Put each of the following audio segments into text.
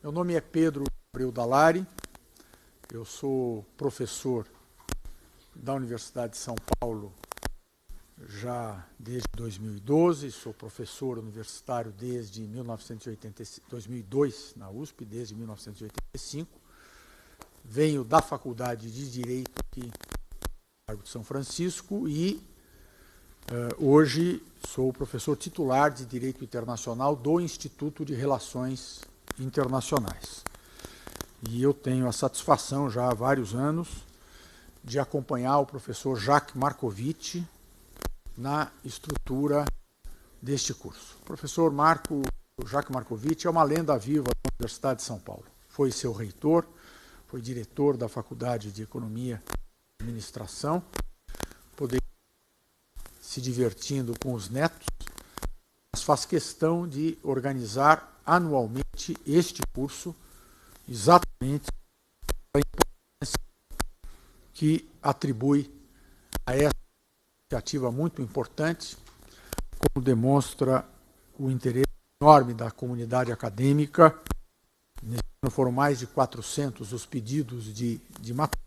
Meu nome é Pedro Abreu Dallari, eu sou professor da Universidade de São Paulo já desde 2012, sou professor universitário desde 2002 na USP, desde 1985. Venho da Faculdade de Direito aqui no Largo de São Francisco e hoje sou professor titular de Direito Internacional do Instituto de Relações Internacionais. E eu tenho a satisfação já há vários anos de acompanhar o professor Jacques Markovitch na estrutura deste curso. O professor Jacques Markovitch é uma lenda viva da Universidade de São Paulo. Foi seu reitor, foi diretor da Faculdade de Economia e Administração, poderia se divertindo com os netos, mas faz questão de organizar anualmente este curso, exatamente a importância que atribui a essa iniciativa muito importante, como demonstra o interesse enorme da comunidade acadêmica. Nesse ano foram mais de 400 os pedidos de matéria,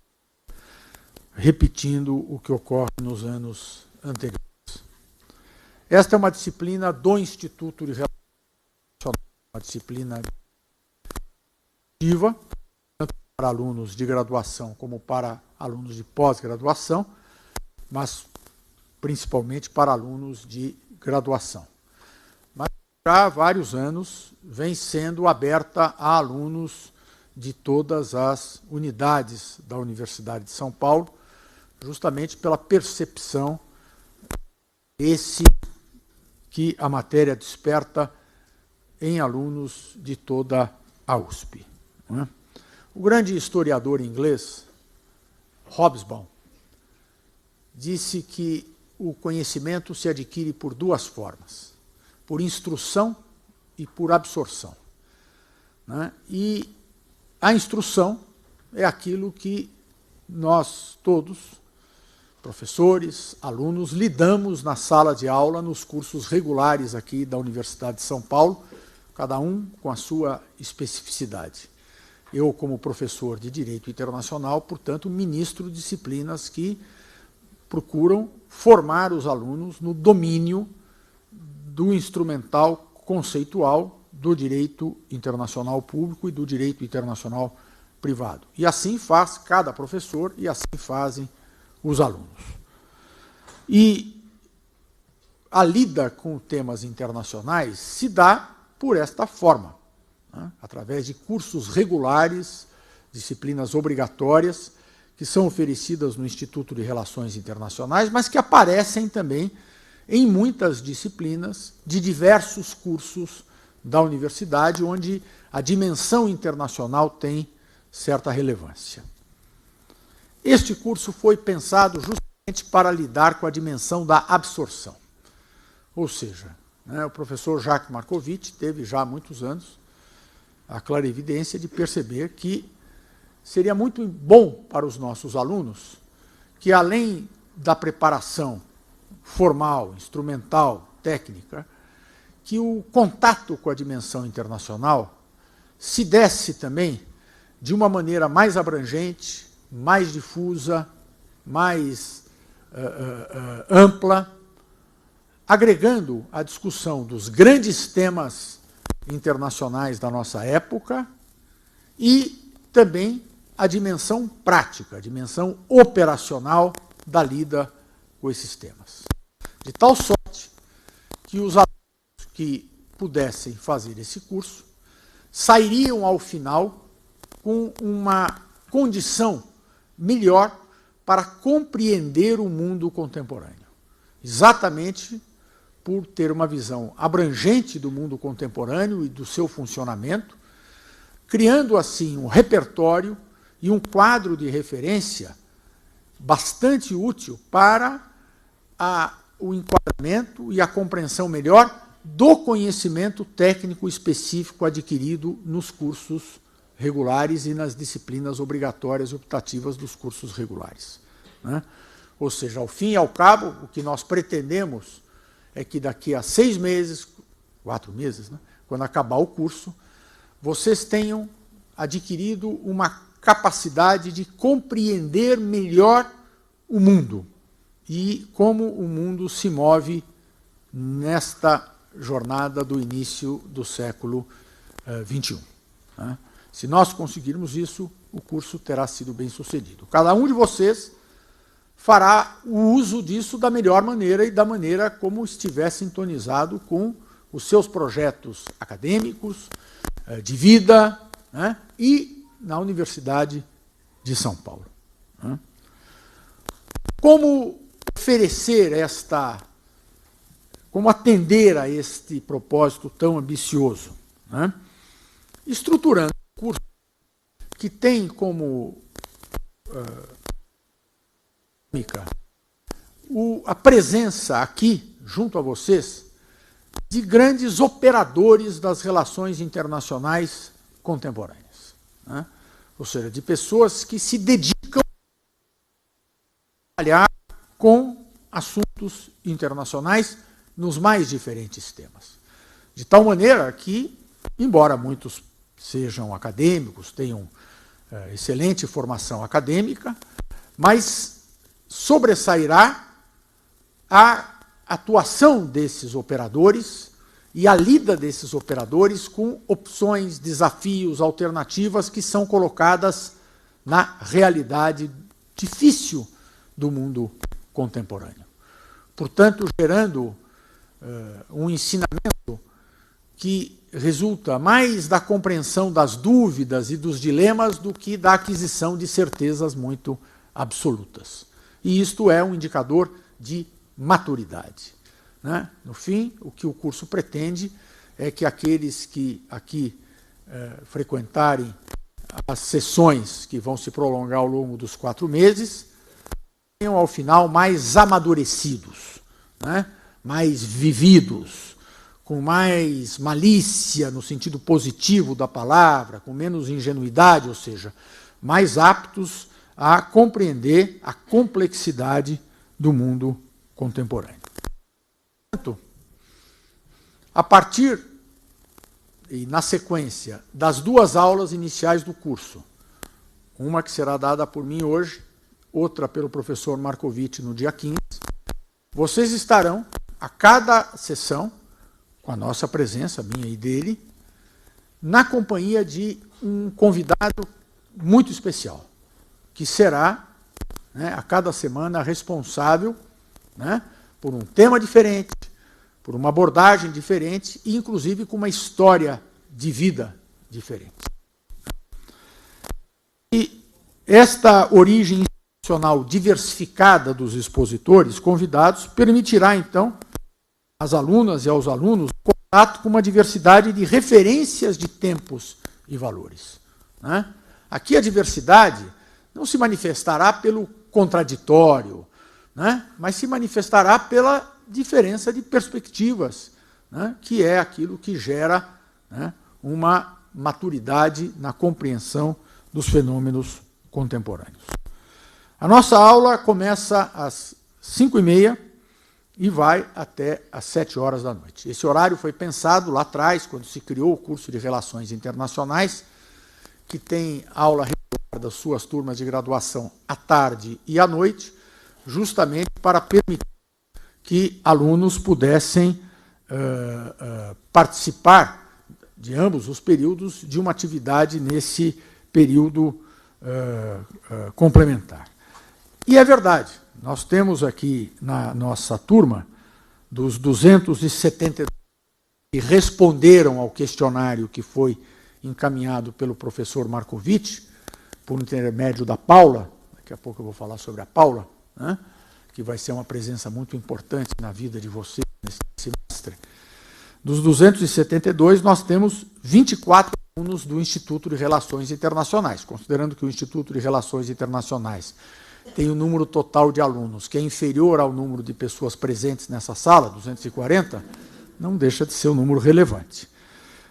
repetindo o que ocorre nos anos anteriores. Esta é uma disciplina do Instituto de Relações Internacionais, uma disciplina ativa, tanto para alunos de graduação como para alunos de pós-graduação, mas principalmente para alunos de graduação. Mas já há vários anos vem sendo aberta a alunos de todas as unidades da Universidade de São Paulo, justamente pela percepção que a matéria desperta em alunos de toda a USP. O grande historiador inglês, Hobsbawm, disse que o conhecimento se adquire por duas formas, por instrução e por absorção. E a instrução é aquilo que nós todos, professores, alunos, lidamos na sala de aula, nos cursos regulares aqui da Universidade de São Paulo, cada um com a sua especificidade. Eu, como professor de Direito Internacional, portanto, ministro disciplinas que procuram formar os alunos no domínio do instrumental conceitual do direito internacional público e do direito internacional privado. E assim faz cada professor e assim fazem os alunos. E a lida com temas internacionais se dá por esta forma, através de cursos regulares, disciplinas obrigatórias, que são oferecidas no Instituto de Relações Internacionais, mas que aparecem também em muitas disciplinas de diversos cursos da universidade, onde a dimensão internacional tem certa relevância. Este curso foi pensado justamente para lidar com a dimensão da absorção. Ou seja, o professor Jacques Markovitch teve já há muitos anos a clarividência de perceber que seria muito bom para os nossos alunos que, além da preparação formal, instrumental, técnica, que o contato com a dimensão internacional se desse também de uma maneira mais abrangente, mais difusa, mais ampla, agregando a discussão dos grandes temas internacionais da nossa época e também a dimensão prática, a dimensão operacional da lida com esses temas. De tal sorte que os alunos que pudessem fazer esse curso sairiam ao final com uma condição melhor para compreender o mundo contemporâneo. Exatamente por ter uma visão abrangente do mundo contemporâneo e do seu funcionamento, criando assim um repertório e um quadro de referência bastante útil para o enquadramento e a compreensão melhor do conhecimento técnico específico adquirido nos cursos regulares e nas disciplinas obrigatórias e optativas dos cursos regulares. Ou seja, ao fim e ao cabo, o que nós pretendemos é que daqui a 6 meses, 4 meses, quando acabar o curso, vocês tenham adquirido uma capacidade de compreender melhor o mundo e como o mundo se move nesta jornada do início do século XXI. Né? Se nós conseguirmos isso, o curso terá sido bem sucedido. Cada um de vocês fará o uso disso da melhor maneira e da maneira como estiver sintonizado com os seus projetos acadêmicos, de vida, né? E na Universidade de São Paulo. Né? Como oferecer como atender a este propósito tão ambicioso? Né? Estruturando um curso que tem como a presença aqui, junto a vocês, de grandes operadores das relações internacionais contemporâneas. Né? Ou seja, de pessoas que se dedicam a trabalhar com assuntos internacionais nos mais diferentes temas. De tal maneira que, embora muitos sejam acadêmicos, tenham excelente formação acadêmica, mas sobressairá a atuação desses operadores e a lida desses operadores com opções, desafios, alternativas que são colocadas na realidade difícil do mundo contemporâneo. Portanto, gerando um ensinamento que resulta mais da compreensão das dúvidas e dos dilemas do que da aquisição de certezas muito absolutas. E isto é um indicador de maturidade. Né? No fim, o que o curso pretende é que aqueles que aqui frequentarem as sessões que vão se prolongar ao longo dos 4 meses tenham, ao final, mais amadurecidos, né? Mais vividos, com mais malícia, no sentido positivo da palavra, com menos ingenuidade, ou seja, mais aptos a compreender a complexidade do mundo contemporâneo. Portanto, a partir e na sequência das 2 aulas iniciais do curso, uma que será dada por mim hoje, outra pelo professor Marcovitch no dia 15, vocês estarão, a cada sessão, com a nossa presença, minha e dele, na companhia de um convidado muito especial, que será, né, a cada semana, responsável, né, por um tema diferente, por uma abordagem diferente e, inclusive, com uma história de vida diferente. E esta origem institucional diversificada dos expositores convidados permitirá, então, às alunas e aos alunos contato com uma diversidade de referências de tempos e valores. Né? Aqui a diversidade não se manifestará pelo contraditório, né? Mas se manifestará pela diferença de perspectivas, né? Que é aquilo que gera, né, uma maturidade na compreensão dos fenômenos contemporâneos. A nossa aula começa às 5h30 e vai até às 7h da noite. Esse horário foi pensado lá atrás, quando se criou o curso de Relações Internacionais, que tem aula regular das suas turmas de graduação à tarde e à noite, justamente para permitir que alunos pudessem participar de ambos os períodos de uma atividade nesse período complementar. E é verdade, nós temos aqui na nossa turma, dos 272 que responderam ao questionário que foi encaminhado pelo professor Marcovitch, por intermédio da Paula, daqui a pouco eu vou falar sobre a Paula, né, que vai ser uma presença muito importante na vida de vocês nesse semestre. Dos 272, nós temos 24 alunos do Instituto de Relações Internacionais, considerando que o Instituto de Relações Internacionais tem um número total de alunos que é inferior ao número de pessoas presentes nessa sala, 240, não deixa de ser um número relevante.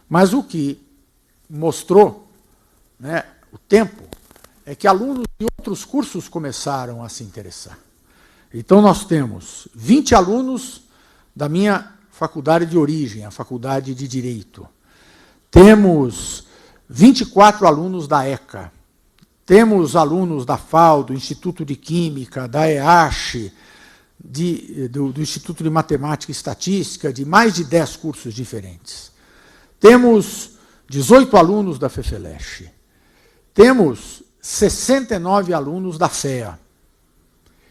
Mas o que mostrou, né, o tempo, é que alunos de outros cursos começaram a se interessar. Então, nós temos 20 alunos da minha faculdade de origem, a Faculdade de Direito. Temos 24 alunos da ECA. Temos alunos da FAO, do Instituto de Química, da EASH, do Instituto de Matemática e Estatística, de mais de 10 cursos diferentes. Temos 18 alunos da FEFELESH. Temos 69 alunos da FEA.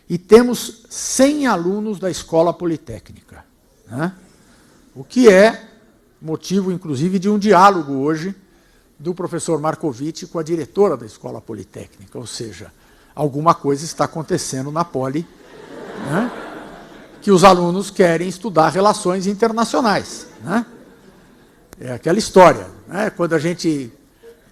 E temos 100 alunos da Escola Politécnica, né? O que é motivo, inclusive, de um diálogo hoje do professor Marcovitch com a diretora da Escola Politécnica, ou seja, alguma coisa está acontecendo na Poli, né, que os alunos querem estudar relações internacionais, né? É aquela história, né? Quando a gente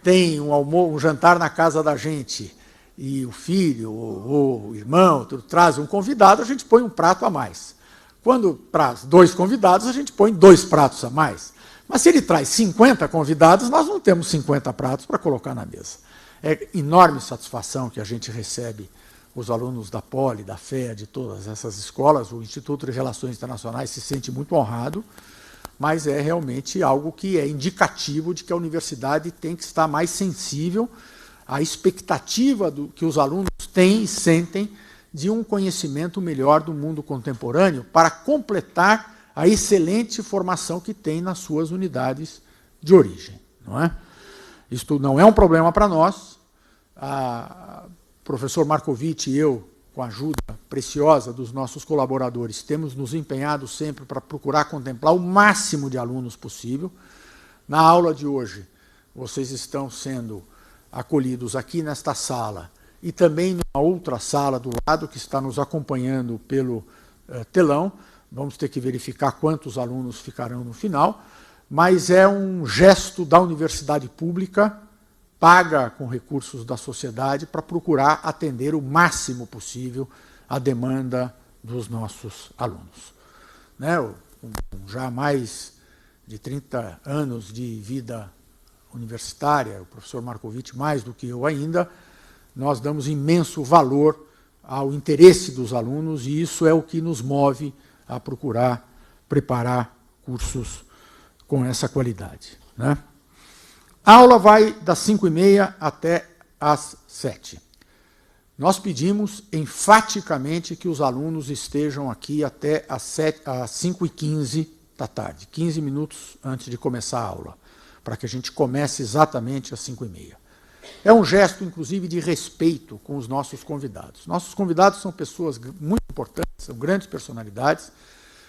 tem um jantar na casa da gente e o filho ou o irmão traz um convidado, a gente põe um prato a mais. Quando traz 2 convidados, a gente põe 2 pratos a mais. Mas se ele traz 50 convidados, nós não temos 50 pratos para colocar na mesa. É enorme satisfação que a gente recebe os alunos da Poli, da FEA, de todas essas escolas. O Instituto de Relações Internacionais se sente muito honrado, mas é realmente algo que é indicativo de que a universidade tem que estar mais sensível à expectativa que os alunos têm e sentem de um conhecimento melhor do mundo contemporâneo para completar a excelente formação que tem nas suas unidades de origem, não é? Isto não é um problema para nós. O professor Marcovitch e eu, com a ajuda preciosa dos nossos colaboradores, temos nos empenhado sempre para procurar contemplar o máximo de alunos possível. Na aula de hoje, vocês estão sendo acolhidos aqui nesta sala e também numa outra sala do lado que está nos acompanhando pelo telão. Vamos ter que verificar quantos alunos ficarão no final, mas é um gesto da universidade pública, paga com recursos da sociedade, para procurar atender o máximo possível a demanda dos nossos alunos. Né? Com já mais de 30 anos de vida universitária, o professor Marcovitch mais do que eu ainda, nós damos imenso valor ao interesse dos alunos e isso é o que nos move a procurar preparar cursos com essa qualidade, né? A aula vai das 5h30 até às 7h. Nós pedimos enfaticamente que os alunos estejam aqui até às 5h15 da tarde, 15 minutos antes de começar a aula, para que a gente comece exatamente às 5h30. É um gesto, inclusive, de respeito com os nossos convidados. Nossos convidados são pessoas muito importantes, são grandes personalidades,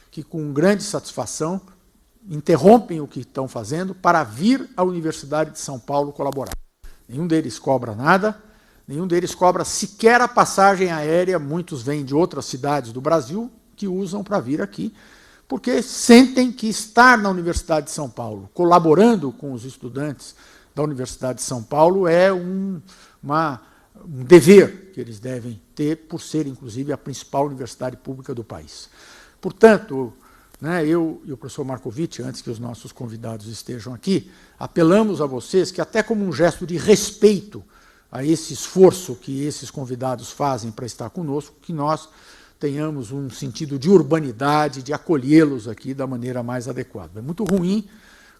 que com grande satisfação interrompem o que estão fazendo para vir à Universidade de São Paulo colaborar. Nenhum deles cobra nada, nenhum deles cobra sequer a passagem aérea, muitos vêm de outras cidades do Brasil que usam para vir aqui, porque sentem que estar na Universidade de São Paulo, colaborando com os estudantes da Universidade de São Paulo, é um dever que eles devem ter, por ser, inclusive, a principal universidade pública do país. Portanto, né, eu e o professor Marcovitch, antes que os nossos convidados estejam aqui, apelamos a vocês que, até como um gesto de respeito a esse esforço que esses convidados fazem para estar conosco, que nós tenhamos um sentido de urbanidade, de acolhê-los aqui da maneira mais adequada. É muito ruim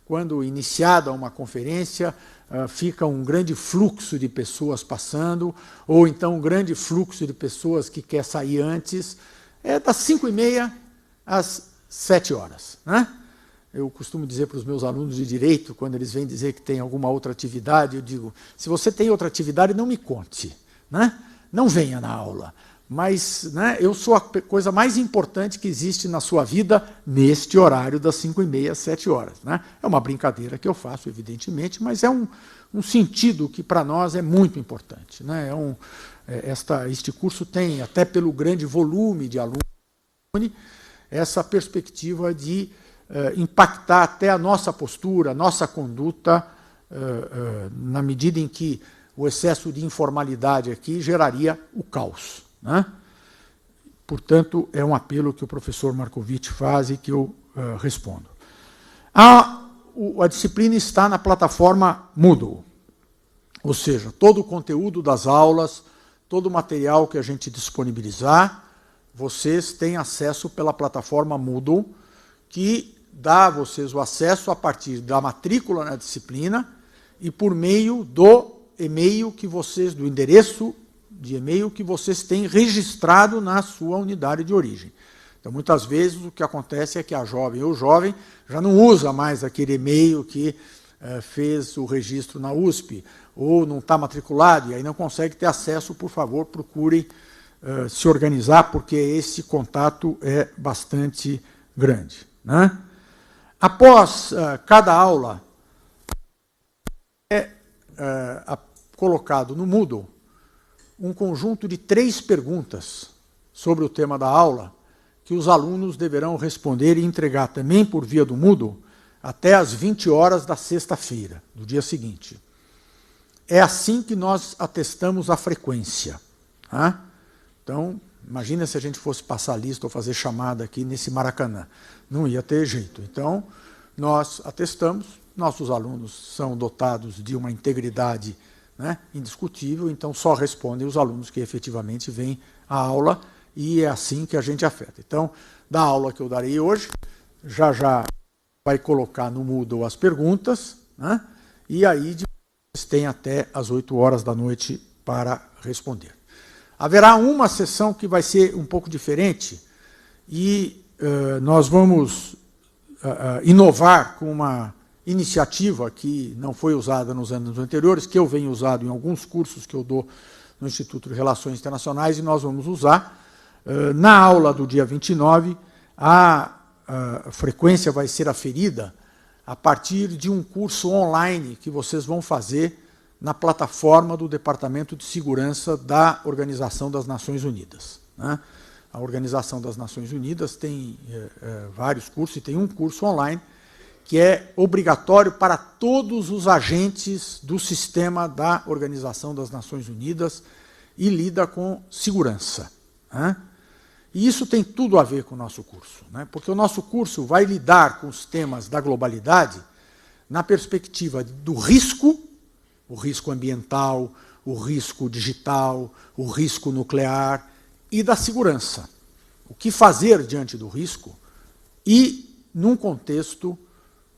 quando, iniciada uma conferência, fica um grande fluxo de pessoas passando, ou então um grande fluxo de pessoas que quer sair antes. É das 5h30 às 7h. Né? Eu costumo dizer para os meus alunos de Direito, quando eles vêm dizer que tem alguma outra atividade, eu digo, se você tem outra atividade, não me conte, né? Não venha na aula. Mas, né, eu sou a coisa mais importante que existe na sua vida neste horário das 5h30 às 7h. Né? É uma brincadeira que eu faço, evidentemente, mas é um sentido que para nós é muito importante. Né? Este curso tem, até pelo grande volume de alunos, essa perspectiva de impactar até a nossa postura, a nossa conduta, na medida em que o excesso de informalidade aqui geraria o caos. Né? Portanto, é um apelo que o professor Marcovitch faz e que eu respondo. A disciplina está na plataforma Moodle, ou seja, todo o conteúdo das aulas, todo o material que a gente disponibilizar, vocês têm acesso pela plataforma Moodle, que dá a vocês o acesso a partir da matrícula na disciplina e por meio do e-mail que vocês, do endereço de e-mail que vocês têm registrado na sua unidade de origem. Então, muitas vezes, o que acontece é que a jovem ou o jovem já não usa mais aquele e-mail que fez o registro na USP, ou não está matriculado, e aí não consegue ter acesso. Por favor, procurem se organizar, porque esse contato é bastante grande, né? Após cada aula, é colocado no Moodle um conjunto de 3 perguntas sobre o tema da aula, que os alunos deverão responder e entregar também por via do Moodle até às 20 horas da sexta-feira, do dia seguinte. É assim que nós atestamos a frequência, tá? Então, imagina se a gente fosse passar lista ou fazer chamada aqui nesse Maracanã. Não ia ter jeito. Então, nós atestamos, nossos alunos são dotados de uma integridade, né, indiscutível, então só respondem os alunos que efetivamente vêm à aula, e é assim que a gente afeta. Então, da aula que eu darei hoje, já vai colocar no Moodle as perguntas, né, e aí vocês têm até as 8 horas da noite para responder. Haverá uma sessão que vai ser um pouco diferente, e nós vamos inovar com uma iniciativa que não foi usada nos anos anteriores, que eu venho usado em alguns cursos que eu dou no Instituto de Relações Internacionais, e nós vamos usar. Na aula do dia 29, a frequência vai ser aferida a partir de um curso online que vocês vão fazer na plataforma do Departamento de Segurança da Organização das Nações Unidas, né? A Organização das Nações Unidas tem vários cursos, e tem um curso online que é obrigatório para todos os agentes do sistema da Organização das Nações Unidas e lida com segurança, né? E isso tem tudo a ver com o nosso curso, né? Porque o nosso curso vai lidar com os temas da globalidade na perspectiva do risco, o risco ambiental, o risco digital, o risco nuclear e da segurança. O que fazer diante do risco e num contexto,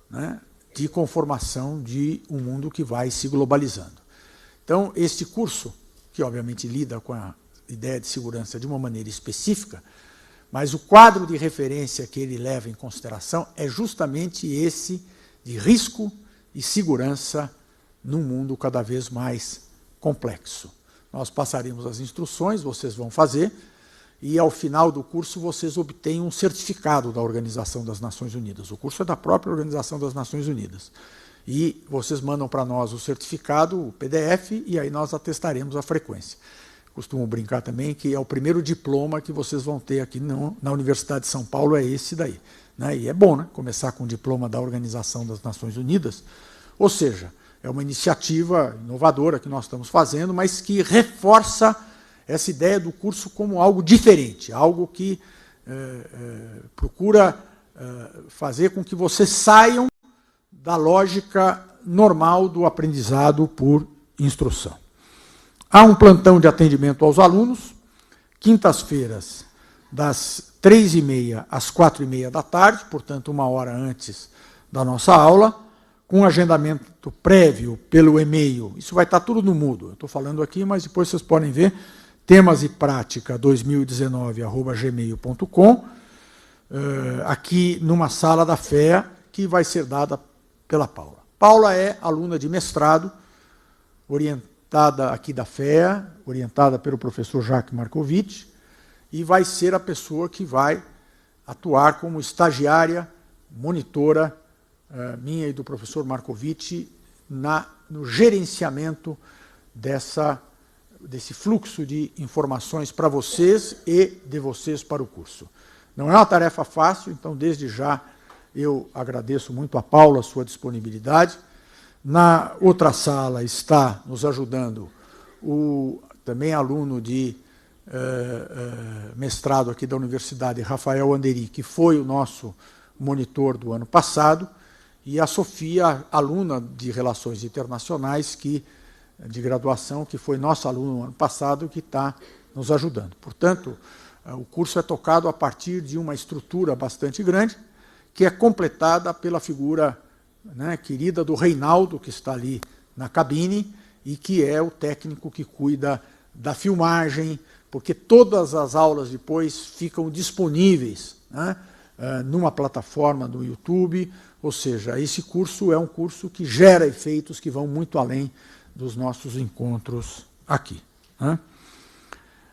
né, de conformação de um mundo que vai se globalizando. Então, este curso, que obviamente lida com a ideia de segurança de uma maneira específica, mas o quadro de referência que ele leva em consideração é justamente esse de risco e segurança num mundo cada vez mais complexo. Nós passaremos as instruções, vocês vão fazer, e ao final do curso vocês obtêm um certificado da Organização das Nações Unidas. O curso é da própria Organização das Nações Unidas. E vocês mandam para nós o certificado, o PDF, e aí nós atestaremos a frequência. Costumo brincar também que é o primeiro diploma que vocês vão ter aqui na Universidade de São Paulo, é esse daí, né? E é bom, né, começar com o diploma da Organização das Nações Unidas. Ou seja, é uma iniciativa inovadora que nós estamos fazendo, mas que reforça essa ideia do curso como algo diferente, algo que procura fazer com que vocês saiam da lógica normal do aprendizado por instrução. Há um plantão de atendimento aos alunos, quintas-feiras, das 3h30 às 4h30 da tarde, portanto, 1 hora antes da nossa aula, com agendamento prévio pelo e-mail. Isso vai estar tudo no Moodle. Eu estou falando aqui, mas depois vocês podem ver, temas e prática 2019@gmail.com, aqui numa sala da FEA, que vai ser dada pela Paula. Paula é aluna de mestrado, orientada aqui da FEA, orientada pelo professor Jacques Markovitch, e vai ser a pessoa que vai atuar como estagiária, monitora, minha e do professor Markovitch, no gerenciamento desse fluxo de informações para vocês e de vocês para o curso. Não é uma tarefa fácil, então, desde já, eu agradeço muito a Paula a sua disponibilidade. Na outra sala está nos ajudando o também aluno de mestrado aqui da Universidade, Rafael Anderi, que foi o nosso monitor do ano passado, e a Sofia, aluna de Relações Internacionais, de graduação, que foi nossa aluna no ano passado, que está nos ajudando. Portanto, o curso é tocado a partir de uma estrutura bastante grande, que é completada pela figura, né, querida do Reinaldo, que está ali na cabine e que é o técnico que cuida da filmagem, porque todas as aulas depois ficam disponíveis, né, numa plataforma do YouTube, ou seja, esse curso é um curso que gera efeitos que vão muito além dos nossos encontros aqui, né.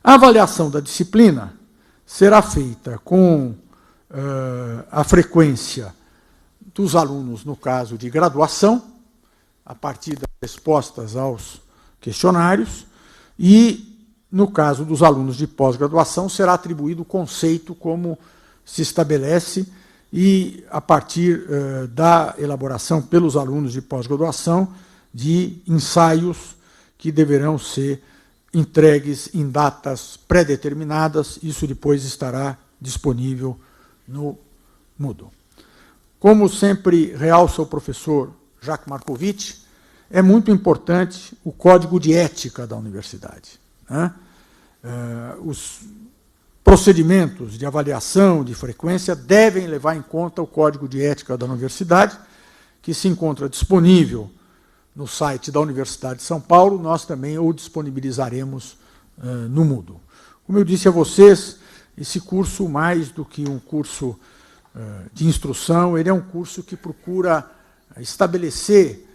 A avaliação da disciplina será feita com a frequência dos alunos, no caso de graduação, a partir das respostas aos questionários, e, no caso dos alunos de pós-graduação, será atribuído o conceito como se estabelece, e a partir da elaboração pelos alunos de pós-graduação de ensaios que deverão ser entregues em datas pré-determinadas. Isso depois estará disponível no Moodle. Como sempre realça o professor Jacques Markovitch, é muito importante o código de ética da universidade, né? Os procedimentos de avaliação, de frequência, devem levar em conta o código de ética da universidade, que se encontra disponível no site da Universidade de São Paulo. Nós também o disponibilizaremos no Moodle. Como eu disse a vocês, esse curso, mais do que um curso de instrução, ele é um curso que procura estabelecer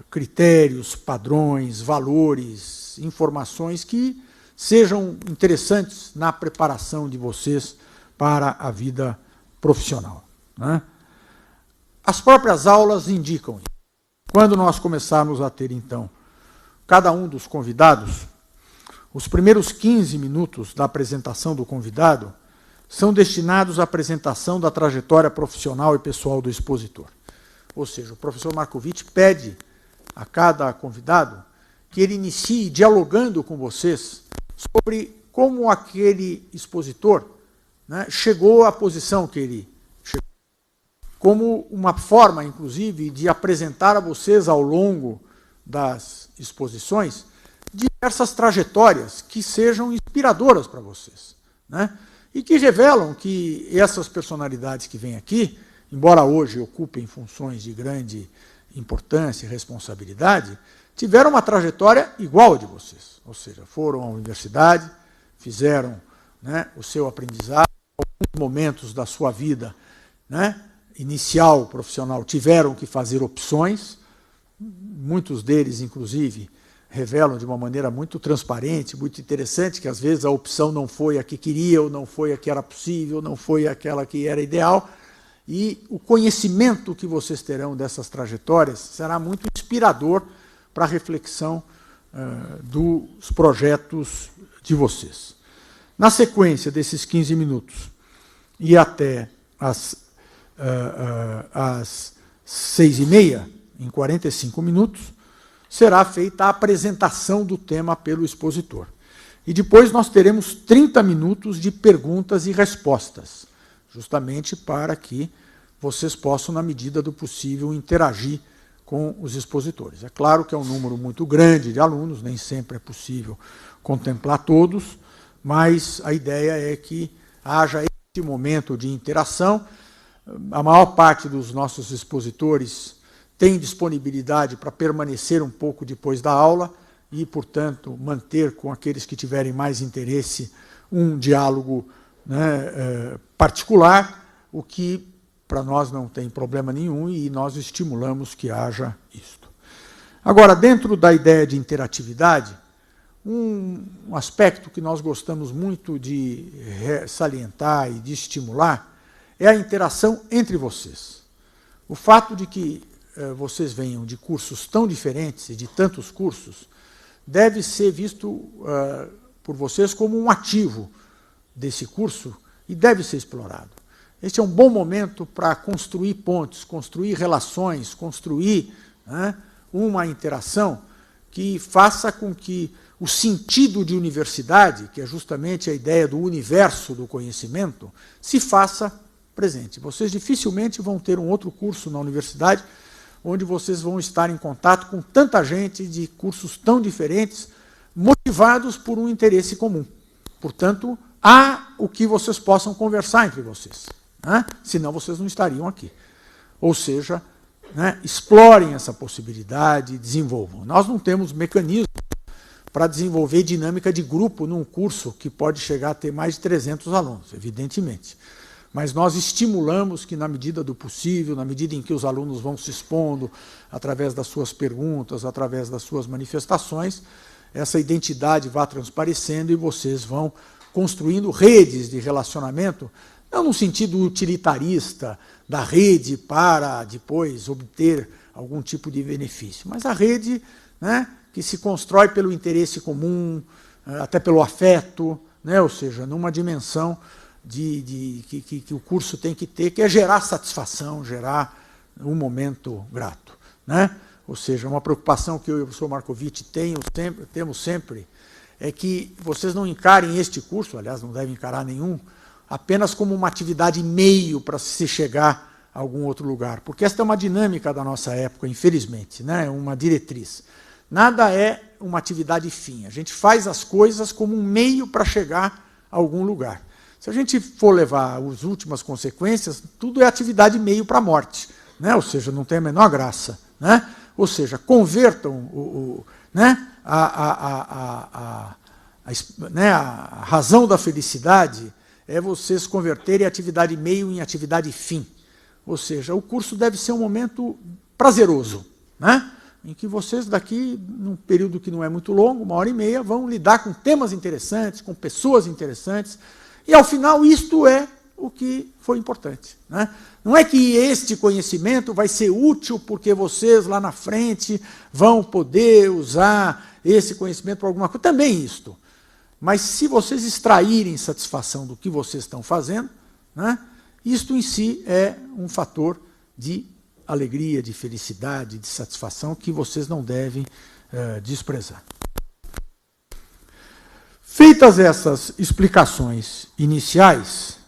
critérios, padrões, valores, informações que sejam interessantes na preparação de vocês para a vida profissional, né? As próprias aulas indicam. Quando nós começarmos a ter, então, cada um dos convidados, os primeiros 15 minutos da apresentação do convidado são destinados à apresentação da trajetória profissional e pessoal do expositor. Ou seja, o professor Markovitch pede a cada convidado que ele inicie dialogando com vocês sobre como aquele expositor, né, chegou à posição que ele chegou, como uma forma, inclusive, de apresentar a vocês, ao longo das exposições, diversas trajetórias que sejam inspiradoras para vocês, né, e que revelam que essas personalidades que vêm aqui, embora hoje ocupem funções de grande importância e responsabilidade, tiveram uma trajetória igual a de vocês. Ou seja, foram à universidade, fizeram, né, o seu aprendizado, alguns momentos da sua vida, né, inicial, profissional, tiveram que fazer opções. Muitos deles, inclusive, revelam de uma maneira muito transparente, muito interessante, que às vezes a opção não foi a que queriam, não foi a que era possível, não foi aquela que era ideal, e o conhecimento que vocês terão dessas trajetórias será muito inspirador para a reflexão dos projetos de vocês. Na sequência desses 15 minutos e até às 6h30, em 45 minutos, será feita a apresentação do tema pelo expositor. E depois nós teremos 30 minutos de perguntas e respostas, justamente para que vocês possam, na medida do possível, interagir com os expositores. É claro que é um número muito grande de alunos, nem sempre é possível contemplar todos, mas a ideia é que haja este momento de interação. A maior parte dos nossos expositores tem disponibilidade para permanecer um pouco depois da aula e, portanto, manter com aqueles que tiverem mais interesse um diálogo, né, particular, o que para nós não tem problema nenhum e nós estimulamos que haja isto. Agora, dentro da ideia de interatividade, um aspecto que nós gostamos muito de salientar e de estimular é a interação entre vocês. O fato de que vocês venham de cursos tão diferentes e de tantos cursos deve ser visto por vocês como um ativo desse curso e deve ser explorado. Este é um bom momento para construir pontes, construir relações, construir, né, uma interação que faça com que o sentido de universidade, que é justamente a ideia do universo do conhecimento, se faça presente. Vocês dificilmente vão ter um outro curso na universidade onde vocês vão estar em contato com tanta gente de cursos tão diferentes, motivados por um interesse comum. Portanto, há o que vocês possam conversar entre vocês, né? Senão vocês não estariam aqui. Ou seja, né, explorem essa possibilidade e desenvolvam. Nós não temos mecanismo para desenvolver dinâmica de grupo num curso que pode chegar a ter mais de 300 alunos, evidentemente. Mas nós estimulamos que, na medida do possível, na medida em que os alunos vão se expondo, através das suas perguntas, através das suas manifestações, essa identidade vá transparecendo e vocês vão construindo redes de relacionamento, não no sentido utilitarista da rede para depois obter algum tipo de benefício, mas a rede, né, que se constrói pelo interesse comum, até pelo afeto, né, ou seja, numa dimensão que o curso tem que ter, que é gerar satisfação, gerar um momento grato, né? Ou seja, uma preocupação que eu e o professor Marcovitch temos sempre é que vocês não encarem este curso, aliás, não devem encarar nenhum, apenas como uma atividade meio para se chegar a algum outro lugar, porque esta é uma dinâmica da nossa época, infelizmente, né? Uma diretriz. Nada é uma atividade fim, a gente faz as coisas como um meio para chegar a algum lugar. Se a gente for levar as últimas consequências, tudo é atividade meio para a morte, né? Ou seja, não tem a menor graça, né? Ou seja, convertam né, a razão da felicidade é vocês converterem a atividade meio em atividade fim. Ou seja, o curso deve ser um momento prazeroso, né, em que vocês daqui, num período que não é muito longo, 1h30, vão lidar com temas interessantes, com pessoas interessantes, e ao final isto é o que foi importante, né? Não é que este conhecimento vai ser útil porque vocês lá na frente vão poder usar esse conhecimento para alguma coisa, também isto. Mas se vocês extraírem satisfação do que vocês estão fazendo, né, isto em si é um fator de alegria, de felicidade, de satisfação que vocês não devem desprezar. Feitas essas explicações iniciais,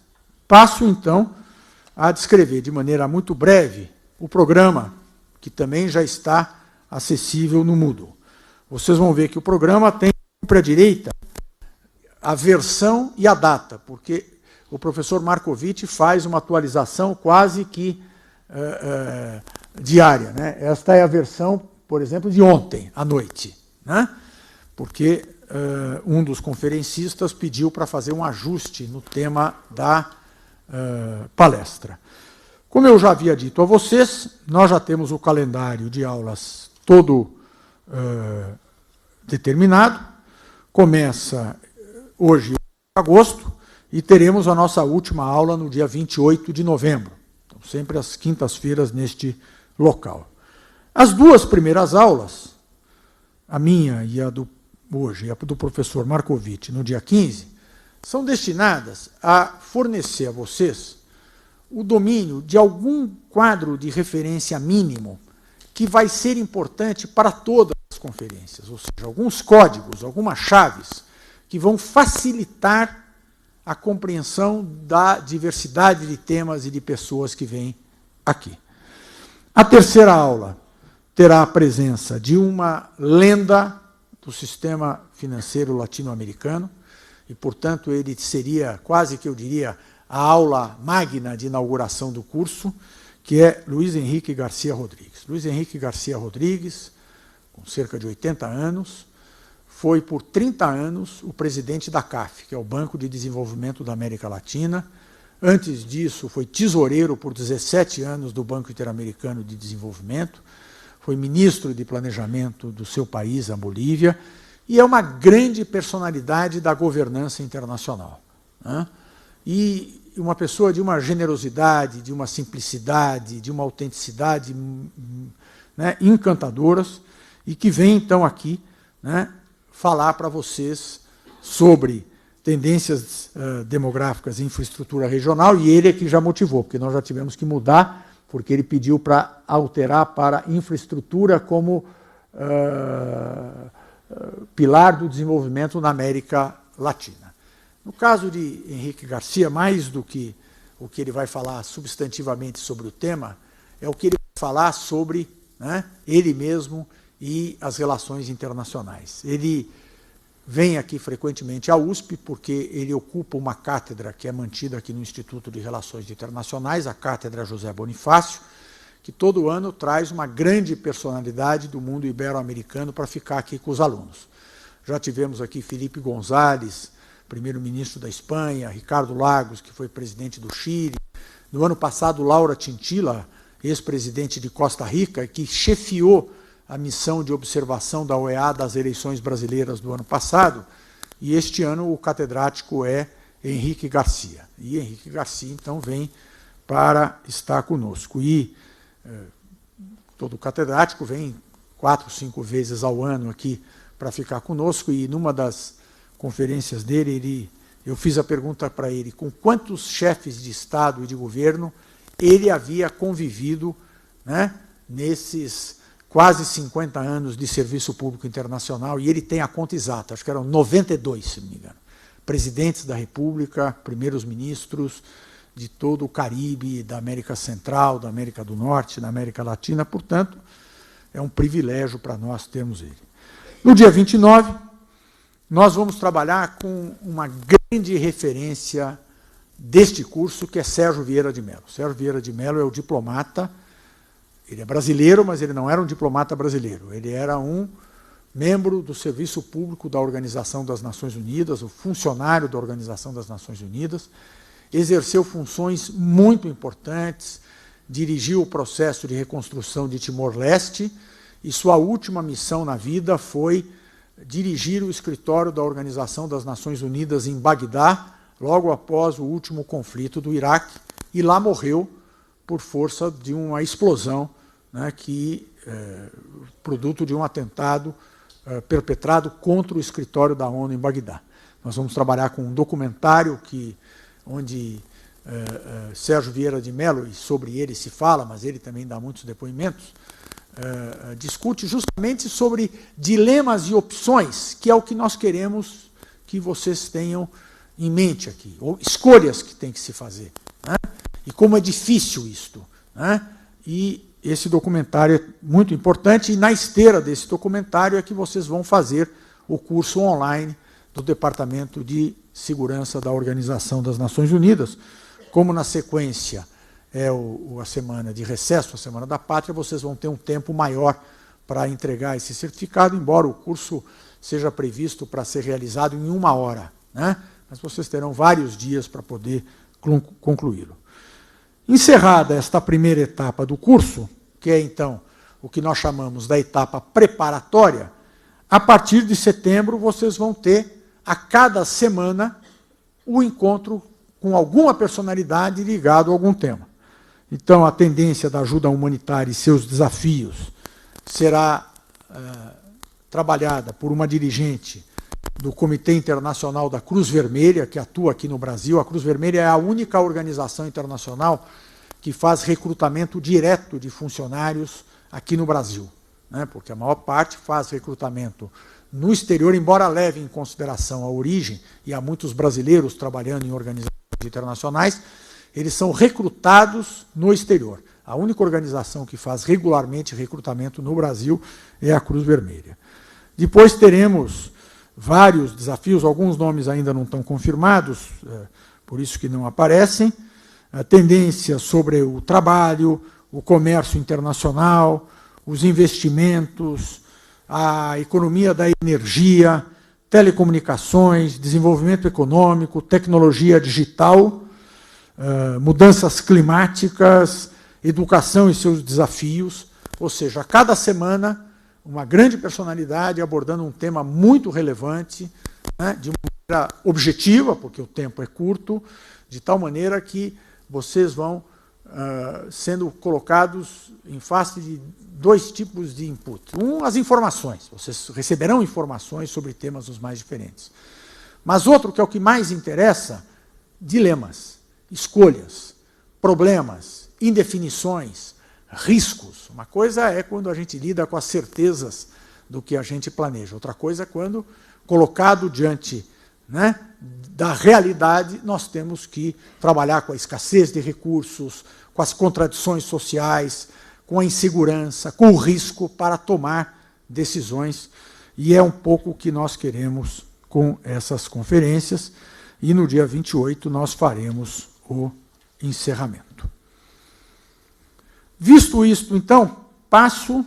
passo então a descrever de maneira muito breve o programa, que também já está acessível no Moodle. Vocês vão ver que o programa tem para a direita a versão e a data, porque o professor Marcovitch faz uma atualização quase que diária, né? Esta é a versão, por exemplo, de ontem à noite, né? Porque um dos conferencistas pediu para fazer um ajuste no tema da palestra. Como eu já havia dito a vocês, nós já temos o calendário de aulas todo determinado. Começa hoje, em agosto, e teremos a nossa última aula no dia 28 de novembro. Então, sempre às quintas-feiras neste local. As duas primeiras aulas, a minha e a do hoje, e a do professor Marcovitch, no dia 15, são destinadas a fornecer a vocês o domínio de algum quadro de referência mínimo que vai ser importante para todas as conferências, ou seja, alguns códigos, algumas chaves que vão facilitar a compreensão da diversidade de temas e de pessoas que vêm aqui. A terceira aula terá a presença de uma lenda do sistema financeiro latino-americano, e, portanto, ele seria quase que, eu diria, a aula magna de inauguração do curso, que é Luiz Henrique Garcia Rodrigues. Luiz Henrique Garcia Rodrigues, com cerca de 80 anos, foi por 30 anos o presidente da CAF, que é o Banco de Desenvolvimento da América Latina. Antes disso, foi tesoureiro por 17 anos do Banco Interamericano de Desenvolvimento, foi ministro de planejamento do seu país, a Bolívia, e é uma grande personalidade da governança internacional, né? E uma pessoa de uma generosidade, de uma simplicidade, de uma autenticidade, né, encantadoras, e que vem, então, aqui, né, falar para vocês sobre tendências demográficas e infraestrutura regional, e ele é que já motivou, porque nós já tivemos que mudar, porque ele pediu para alterar para infraestrutura como pilar do desenvolvimento na América Latina. No caso de Henrique Garcia, mais do que o que ele vai falar substantivamente sobre o tema, é o que ele vai falar sobre, né, ele mesmo e as relações internacionais. Ele vem aqui frequentemente à USP, porque ele ocupa uma cátedra que é mantida aqui no Instituto de Relações Internacionais, a Cátedra José Bonifácio, que todo ano traz uma grande personalidade do mundo ibero-americano para ficar aqui com os alunos. Já tivemos aqui Felipe González, primeiro-ministro da Espanha, Ricardo Lagos, que foi presidente do Chile. No ano passado, Laura Chinchilla, ex-presidente de Costa Rica, que chefiou a missão de observação da OEA das eleições brasileiras do ano passado, e este ano o catedrático é Henrique Garcia. E Henrique Garcia, então, vem para estar conosco. E todo catedrático vem 4, 5 vezes ao ano aqui para ficar conosco, e numa das conferências dele, eu fiz a pergunta para ele, com quantos chefes de Estado e de governo ele havia convivido, né, nesses quase 50 anos de serviço público internacional, e ele tem a conta exata, acho que eram 92, se não me engano. Presidentes da República, primeiros ministros de todo o Caribe, da América Central, da América do Norte, da América Latina, portanto, é um privilégio para nós termos ele. No dia 29, nós vamos trabalhar com uma grande referência deste curso, que é Sérgio Vieira de Mello. Sérgio Vieira de Mello é o diplomata, ele é brasileiro, mas ele não era um diplomata brasileiro, ele era um membro do Serviço Público da Organização das Nações Unidas, o funcionário da Organização das Nações Unidas, exerceu funções muito importantes, dirigiu o processo de reconstrução de Timor-Leste, e sua última missão na vida foi dirigir o escritório da Organização das Nações Unidas em Bagdá, logo após o último conflito do Iraque, e lá morreu por força de uma explosão, né, produto de um atentado perpetrado contra o escritório da ONU em Bagdá. Nós vamos trabalhar com um documentário onde Sérgio Vieira de Mello, e sobre ele se fala, mas ele também dá muitos depoimentos, discute justamente sobre dilemas e opções, que é o que nós queremos que vocês tenham em mente aqui, ou escolhas que tem que se fazer, né? E como é difícil isto, né? E esse documentário é muito importante, e na esteira desse documentário é que vocês vão fazer o curso online do Departamento de Segurança da Organização das Nações Unidas. Como na sequência é a semana de recesso, a Semana da Pátria, vocês vão ter um tempo maior para entregar esse certificado, embora o curso seja previsto para ser realizado em 1 hora, né? Mas vocês terão vários dias para poder concluí-lo. Encerrada esta primeira etapa do curso, que é, então, o que nós chamamos da etapa preparatória, a partir de setembro vocês vão ter, a cada semana, o encontro com alguma personalidade ligada a algum tema. Então, a tendência da ajuda humanitária e seus desafios será trabalhada por uma dirigente do Comitê Internacional da Cruz Vermelha, que atua aqui no Brasil. A Cruz Vermelha é a única organização internacional que faz recrutamento direto de funcionários aqui no Brasil, né? Porque a maior parte faz recrutamento no exterior, embora leve em consideração a origem, e há muitos brasileiros trabalhando em organizações internacionais, eles são recrutados no exterior. A única organização que faz regularmente recrutamento no Brasil é a Cruz Vermelha. Depois teremos vários desafios, alguns nomes ainda não estão confirmados, por isso que não aparecem, a tendência sobre o trabalho, o comércio internacional, os investimentos, a economia da energia, telecomunicações, desenvolvimento econômico, tecnologia digital, mudanças climáticas, educação e seus desafios, ou seja, a cada semana uma grande personalidade abordando um tema muito relevante, né, de uma maneira objetiva, porque o tempo é curto, de tal maneira que vocês vão sendo colocados em face de 2 tipos de input. As informações, vocês receberão informações sobre temas os mais diferentes. Mas outro, que é o que mais interessa, dilemas, escolhas, problemas, indefinições, riscos. Uma coisa é quando a gente lida com as certezas do que a gente planeja. Outra coisa é quando, colocado diante, né, da realidade, nós temos que trabalhar com a escassez de recursos, com as contradições sociais, com a insegurança, com o risco para tomar decisões. E é um pouco o que nós queremos com essas conferências. E no dia 28 nós faremos o encerramento. Visto isto, então, passo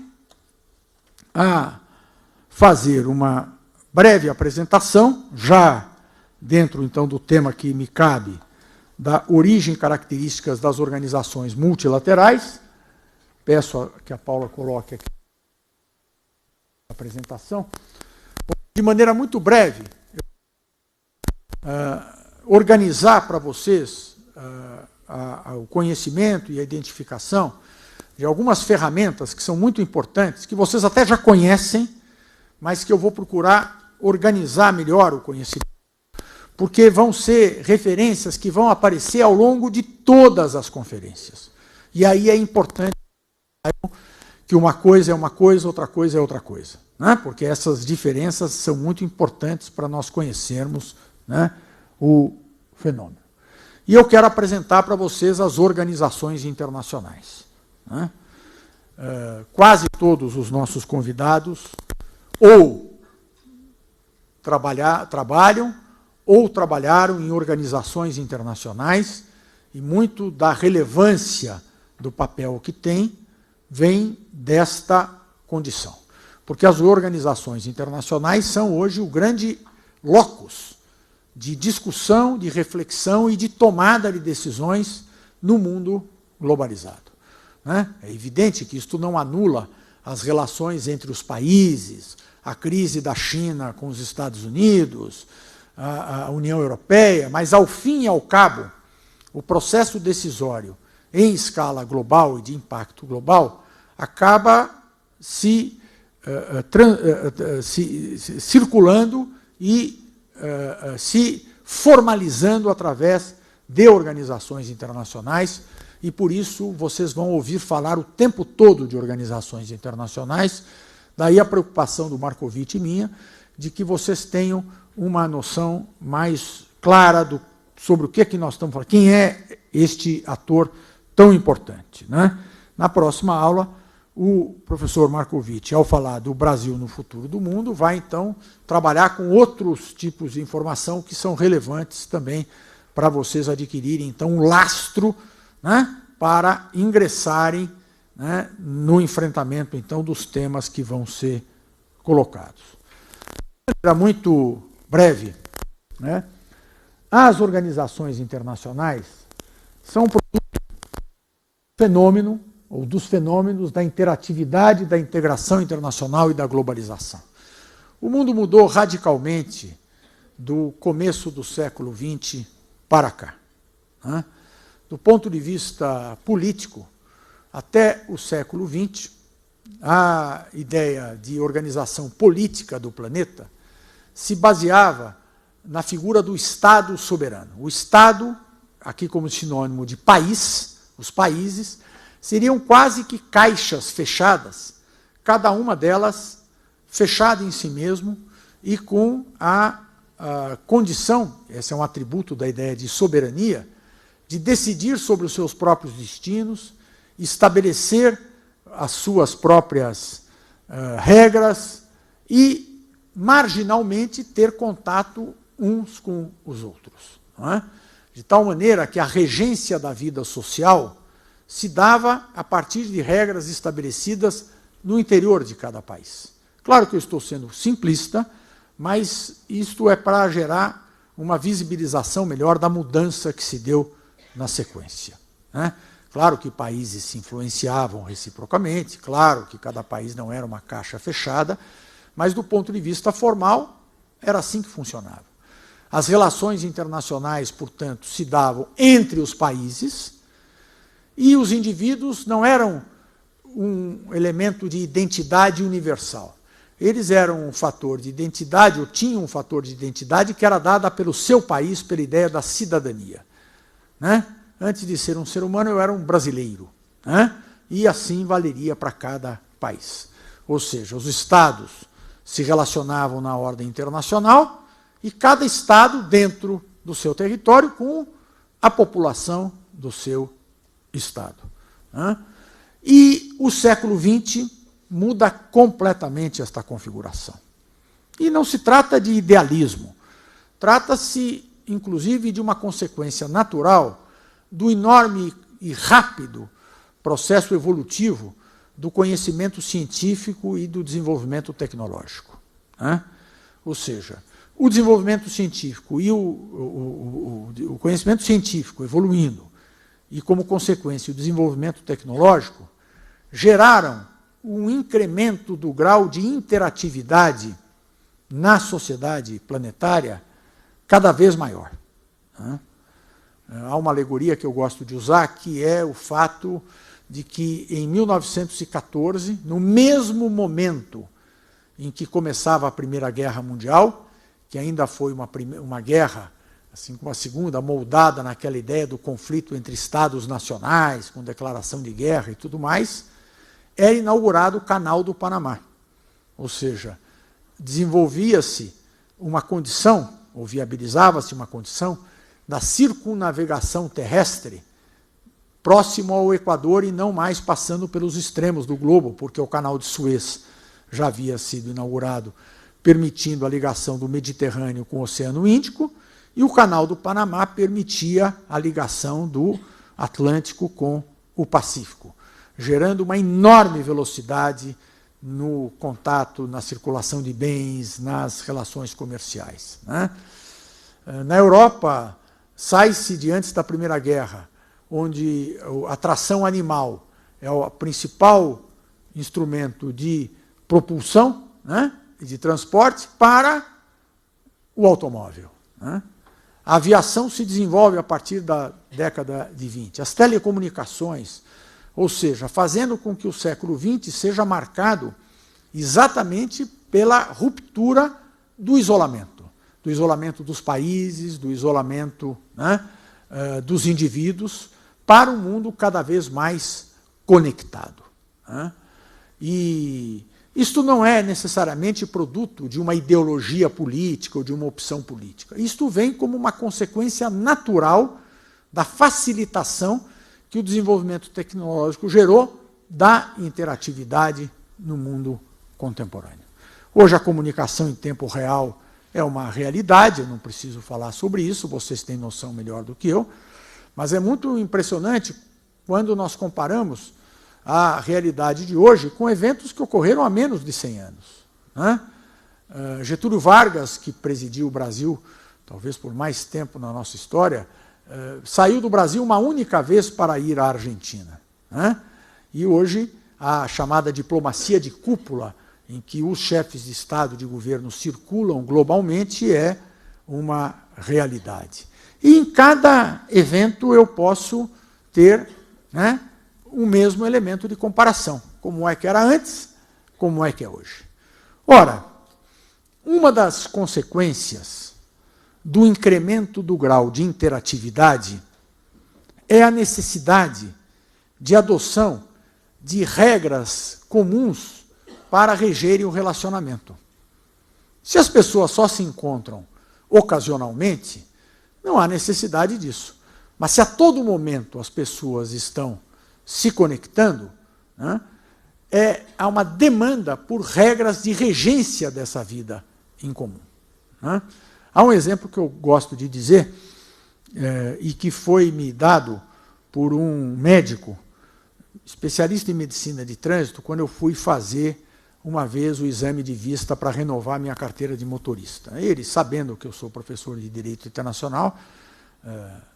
a fazer uma breve apresentação, já dentro, então, do tema que me cabe, da origem e características das organizações multilaterais. Peço que a Paula coloque aqui a apresentação. De maneira muito breve, organizar para vocês o conhecimento e a identificação de algumas ferramentas que são muito importantes, que vocês até já conhecem, mas que eu vou procurar organizar melhor o conhecimento, porque vão ser referências que vão aparecer ao longo de todas as conferências. E aí é importante que uma coisa é uma coisa, outra coisa é outra coisa, né? Porque essas diferenças são muito importantes para nós conhecermos, né, o fenômeno. E eu quero apresentar para vocês as organizações internacionais, né? Quase todos os convidados ou trabalham ou trabalharam em organizações internacionais, e muito da relevância do papel que tem vem desta condição. Porque as organizações internacionais são hoje o grande locus de discussão, de reflexão e de tomada de decisões no mundo globalizado, né? É evidente que isto não anula as relações entre os países, a crise da China com os Estados Unidos, a União Europeia, mas, ao fim e ao cabo, o processo decisório em escala global e de impacto global acaba circulando e se formalizando através de organizações internacionais, e por isso vocês vão ouvir falar o tempo todo de organizações internacionais. Daí a preocupação do Marcovitch e minha de que vocês tenham uma noção mais clara sobre o que nós estamos falando, quem é este ator tão importante, né? Na próxima aula, o professor Marcovitch, ao falar do Brasil no futuro do mundo, vai, então, trabalhar com outros tipos de informação que são relevantes também para vocês adquirirem, então, um lastro, né, para ingressarem, né, no enfrentamento, então, dos temas que vão ser colocados. De maneira muito breve, né, as organizações internacionais são produto do fenômeno, ou dos fenômenos da interatividade, da integração internacional e da globalização. O mundo mudou radicalmente do começo do século XX para cá, né? Do ponto de vista político, até o século XX, a ideia de organização política do planeta se baseava na figura do Estado soberano. O Estado, aqui como sinônimo de país, os países, seriam quase que caixas fechadas, cada uma delas fechada em si mesmo e com a condição, esse é um atributo da ideia de soberania, de decidir sobre os seus próprios destinos, estabelecer as suas próprias regras e, marginalmente, ter contato uns com os outros, não é? De tal maneira que a regência da vida social se dava a partir de regras estabelecidas no interior de cada país. Claro que eu estou sendo simplista, mas isto é para gerar uma visibilização melhor da mudança que se deu na sequência, né? Claro que países se influenciavam reciprocamente, claro que cada país não era uma caixa fechada, mas, do ponto de vista formal, era assim que funcionava. As relações internacionais, portanto, se davam entre os países, e os indivíduos não eram um elemento de identidade universal. Eles eram um fator de identidade, ou tinham um fator de identidade que era dada pelo seu país, pela ideia da cidadania, né? Antes de ser um ser humano, eu era um brasileiro, né? E assim valeria para cada país. Ou seja, os estados se relacionavam na ordem internacional e cada estado dentro do seu território com a população do seu estado, né? E o século XX muda completamente esta configuração. E não se trata de idealismo, trata-se, inclusive, de uma consequência natural do enorme e rápido processo evolutivo do conhecimento científico e do desenvolvimento tecnológico. Né? Ou seja, o desenvolvimento científico e o conhecimento científico evoluindo e, como consequência, o desenvolvimento tecnológico geraram um incremento do grau de interatividade na sociedade planetária cada vez maior. Né? Há uma alegoria que eu gosto de usar, que é o fato de que, em 1914, no mesmo momento em que começava a Primeira Guerra Mundial, que ainda foi uma guerra, assim como a Segunda, moldada naquela ideia do conflito entre Estados nacionais, com declaração de guerra e tudo mais, era inaugurado o Canal do Panamá. Ou seja, desenvolvia-se uma condição, ou viabilizava-se uma condição, da circunnavegação terrestre próximo ao Equador e não mais passando pelos extremos do globo, porque o Canal de Suez já havia sido inaugurado, permitindo a ligação do Mediterrâneo com o Oceano Índico, e o Canal do Panamá permitia a ligação do Atlântico com o Pacífico, gerando uma enorme velocidade no contato, na circulação de bens, nas relações comerciais. Né? Na Europa, sai-se de antes da Primeira Guerra, onde a tração animal é o principal instrumento de propulsão, né, e de transporte, para o automóvel. Né? A aviação se desenvolve a partir da década de 20. As telecomunicações, ou seja, fazendo com que o século XX seja marcado exatamente pela ruptura do isolamento dos países, do isolamento, né, dos indivíduos, para um mundo cada vez mais conectado. Né? E isto não é necessariamente produto de uma ideologia política ou de uma opção política. Isto vem como uma consequência natural da facilitação que o desenvolvimento tecnológico gerou da interatividade no mundo contemporâneo. Hoje a comunicação em tempo real é uma realidade, eu não preciso falar sobre isso, vocês têm noção melhor do que eu, mas é muito impressionante quando nós comparamos a realidade de hoje com eventos que ocorreram há menos de 100 anos. Né? Getúlio Vargas, que presidiu o Brasil, talvez por mais tempo na nossa história, saiu do Brasil uma única vez para ir à Argentina. Né? E hoje a chamada diplomacia de cúpula, em que os chefes de Estado e de governo circulam globalmente, é uma realidade. E em cada evento eu posso ter, né, o mesmo elemento de comparação. Como é que era antes, como é que é hoje. Ora, uma das consequências do incremento do grau de interatividade é a necessidade de adoção de regras comuns para regerem o relacionamento. Se as pessoas só se encontram ocasionalmente, não há necessidade disso. Mas se a todo momento as pessoas estão se conectando, né, há uma demanda por regras de regência dessa vida em comum. Né? Há um exemplo que eu gosto de dizer, e que foi me dado por um médico, especialista em medicina de trânsito, quando eu fui fazer uma vez o exame de vista para renovar minha carteira de motorista. Ele, sabendo que eu sou professor de Direito Internacional,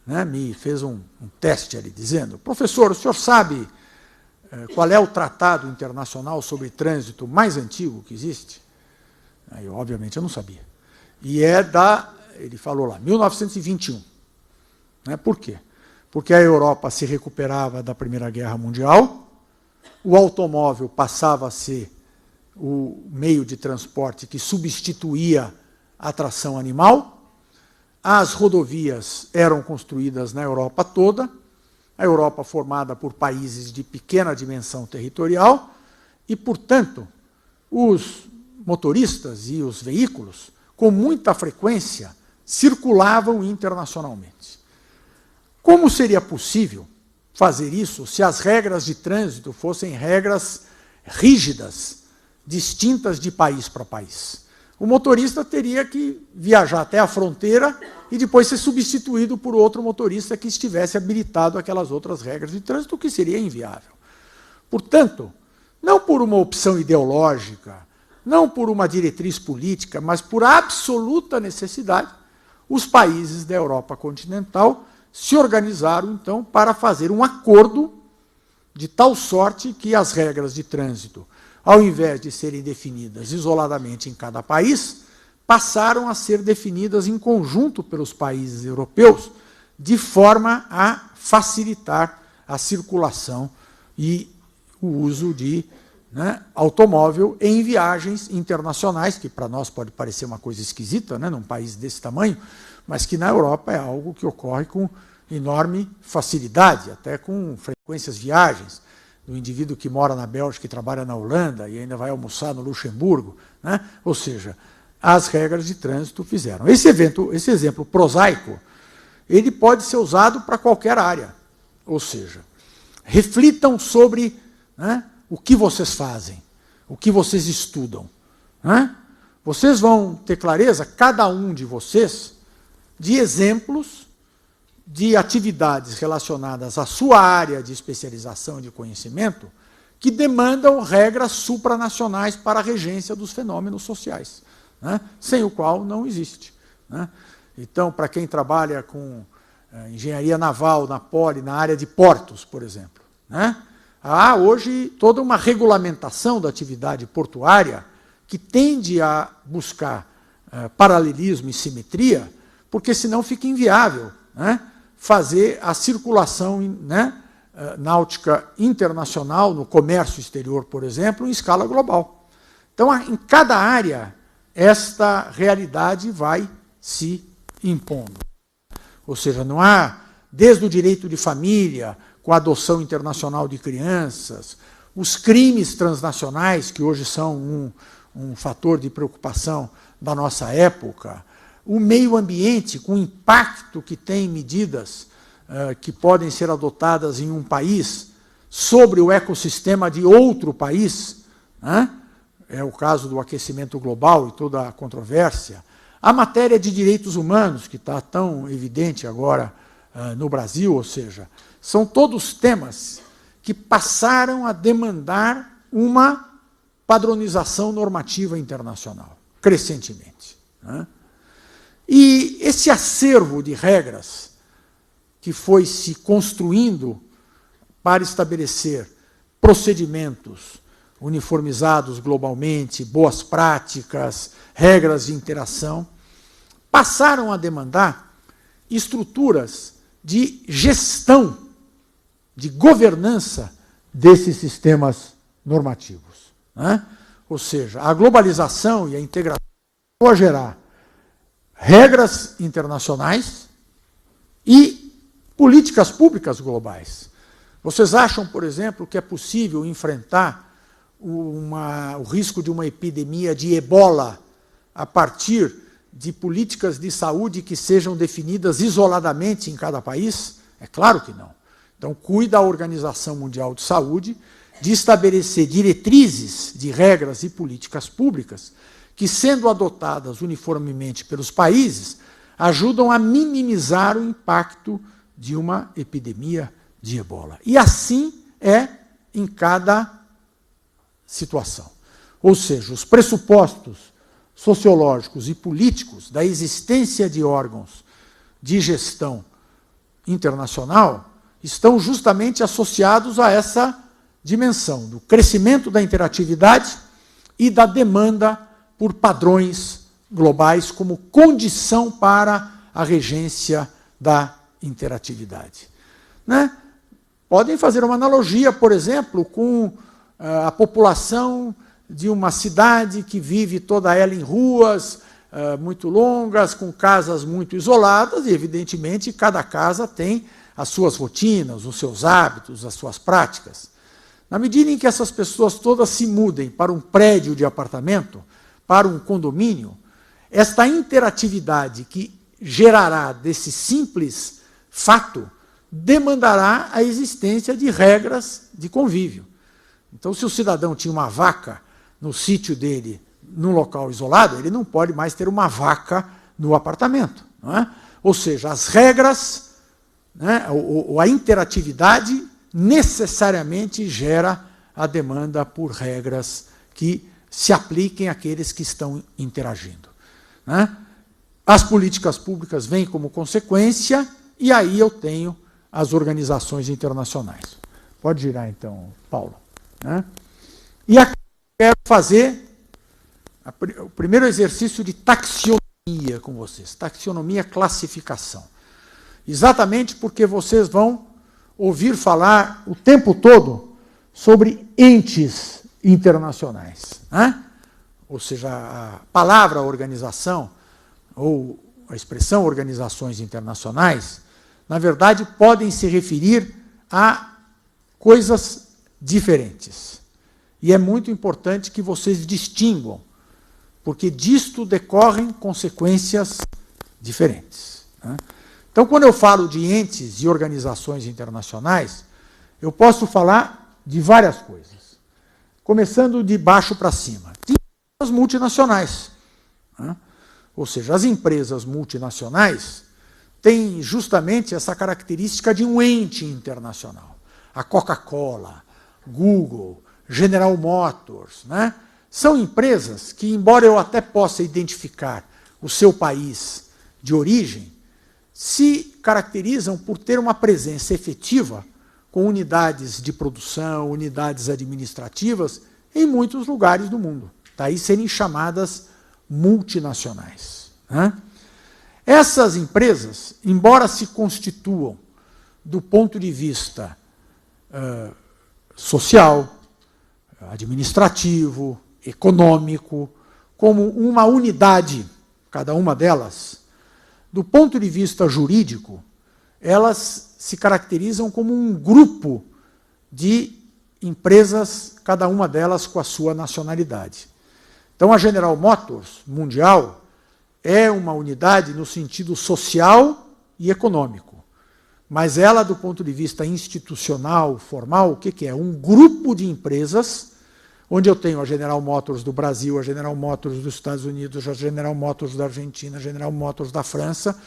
né, me fez um teste ali, dizendo: professor, o senhor sabe qual é o tratado internacional sobre trânsito mais antigo que existe? Aí, obviamente, eu não sabia. E ele falou lá, 1921. Né, por quê? Porque a Europa se recuperava da Primeira Guerra Mundial, o automóvel passava a ser o meio de transporte que substituía a tração animal, as rodovias eram construídas na Europa toda, a Europa formada por países de pequena dimensão territorial, e, portanto, os motoristas e os veículos, com muita frequência, circulavam internacionalmente. Como seria possível fazer isso se as regras de trânsito fossem regras rígidas, distintas de país para país? O motorista teria que viajar até a fronteira e depois ser substituído por outro motorista que estivesse habilitado àquelas outras regras de trânsito, o que seria inviável. Portanto, não por uma opção ideológica, não por uma diretriz política, mas por absoluta necessidade, os países da Europa continental se organizaram, então, para fazer um acordo de tal sorte que as regras de trânsito, ao invés de serem definidas isoladamente em cada país, passaram a ser definidas em conjunto pelos países europeus, de forma a facilitar a circulação e o uso de automóvel em viagens internacionais, que para nós pode parecer uma coisa esquisita, num país desse tamanho, mas que na Europa é algo que ocorre com enorme facilidade, até com frequências viagens, do indivíduo que mora na Bélgica e trabalha na Holanda e ainda vai almoçar no Luxemburgo. Ou seja, as regras de trânsito fizeram. Esse exemplo prosaico, ele pode ser usado para qualquer área. Ou seja, reflitam sobre o que vocês fazem, o que vocês estudam. Vocês vão ter clareza, cada um de vocês, de exemplos de atividades relacionadas à sua área de especialização e de conhecimento que demandam regras supranacionais para a regência dos fenômenos sociais, sem o qual não existe. Então, para quem trabalha com engenharia naval, na Poli, na área de portos, por exemplo, há hoje toda uma regulamentação da atividade portuária que tende a buscar paralelismo e simetria, porque senão fica inviável fazer a circulação náutica internacional, no comércio exterior, por exemplo, em escala global. Então, em cada área, esta realidade vai se impondo. Ou seja, não há, desde o direito de família, com a adoção internacional de crianças, os crimes transnacionais, que hoje são um fator de preocupação da nossa época, o meio ambiente, com o impacto que tem medidas que podem ser adotadas em um país sobre o ecossistema de outro país, é o caso do aquecimento global e toda a controvérsia, a matéria de direitos humanos, que está tão evidente agora no Brasil, ou seja, são todos temas que passaram a demandar uma padronização normativa internacional, crescentemente. E esse acervo de regras que foi se construindo para estabelecer procedimentos uniformizados globalmente, boas práticas, regras de interação, passaram a demandar estruturas de gestão, de governança desses sistemas normativos. Ou seja, a globalização e a integração vão gerar regras internacionais e políticas públicas globais. Vocês acham, por exemplo, que é possível enfrentar o risco de uma epidemia de ebola a partir de políticas de saúde que sejam definidas isoladamente em cada país? É claro que não. Então, cuida a Organização Mundial de Saúde de estabelecer diretrizes de regras e políticas públicas que, sendo adotadas uniformemente pelos países, ajudam a minimizar o impacto de uma epidemia de ebola. E assim é em cada situação. Ou seja, os pressupostos sociológicos e políticos da existência de órgãos de gestão internacional estão justamente associados a essa dimensão do crescimento da interatividade e da demanda por padrões globais como condição para a regência da interatividade. Podem fazer uma analogia, por exemplo, com a população de uma cidade que vive toda ela em ruas muito longas, com casas muito isoladas, e, evidentemente, cada casa tem as suas rotinas, os seus hábitos, as suas práticas. Na medida em que essas pessoas todas se mudem para um prédio de apartamento, para um condomínio, esta interatividade que gerará desse simples fato demandará a existência de regras de convívio. Então, se o cidadão tinha uma vaca no sítio dele, num local isolado, ele não pode mais ter uma vaca no apartamento. Não é? Ou seja, as regras, ou a interatividade, necessariamente gera a demanda por regras que se apliquem àqueles que estão interagindo, né? As políticas públicas vêm como consequência, e aí eu tenho as organizações internacionais. Pode girar, então, Paulo, né? E aqui eu quero fazer o primeiro exercício de taxonomia com vocês. Taxonomia, classificação. Exatamente porque vocês vão ouvir falar o tempo todo sobre entes internacionais, né? Ou seja, a palavra organização, ou a expressão organizações internacionais, na verdade, podem se referir a coisas diferentes. E é muito importante que vocês distinguam, porque disto decorrem consequências diferentes, né? Então, quando eu falo de entes e organizações internacionais, eu posso falar de várias coisas. Começando de baixo para cima. Tem as multinacionais, né? Ou seja, as empresas multinacionais têm justamente essa característica de um ente internacional. A Coca-Cola, Google, General Motors, né? São empresas que, embora eu até possa identificar o seu país de origem, se caracterizam por ter uma presença efetiva com unidades de produção, unidades administrativas em muitos lugares do mundo. Daí serem chamadas multinacionais, né? Essas empresas, embora se constituam do ponto de vista social, administrativo, econômico, como uma unidade, cada uma delas, do ponto de vista jurídico, elas se caracterizam como um grupo de empresas, cada uma delas com a sua nacionalidade. Então, a General Motors mundial é uma unidade no sentido social e econômico, mas ela, do ponto de vista institucional, formal, o que é? Um grupo de empresas, onde eu tenho a General Motors do Brasil, a General Motors dos Estados Unidos, a General Motors da Argentina, a General Motors da França,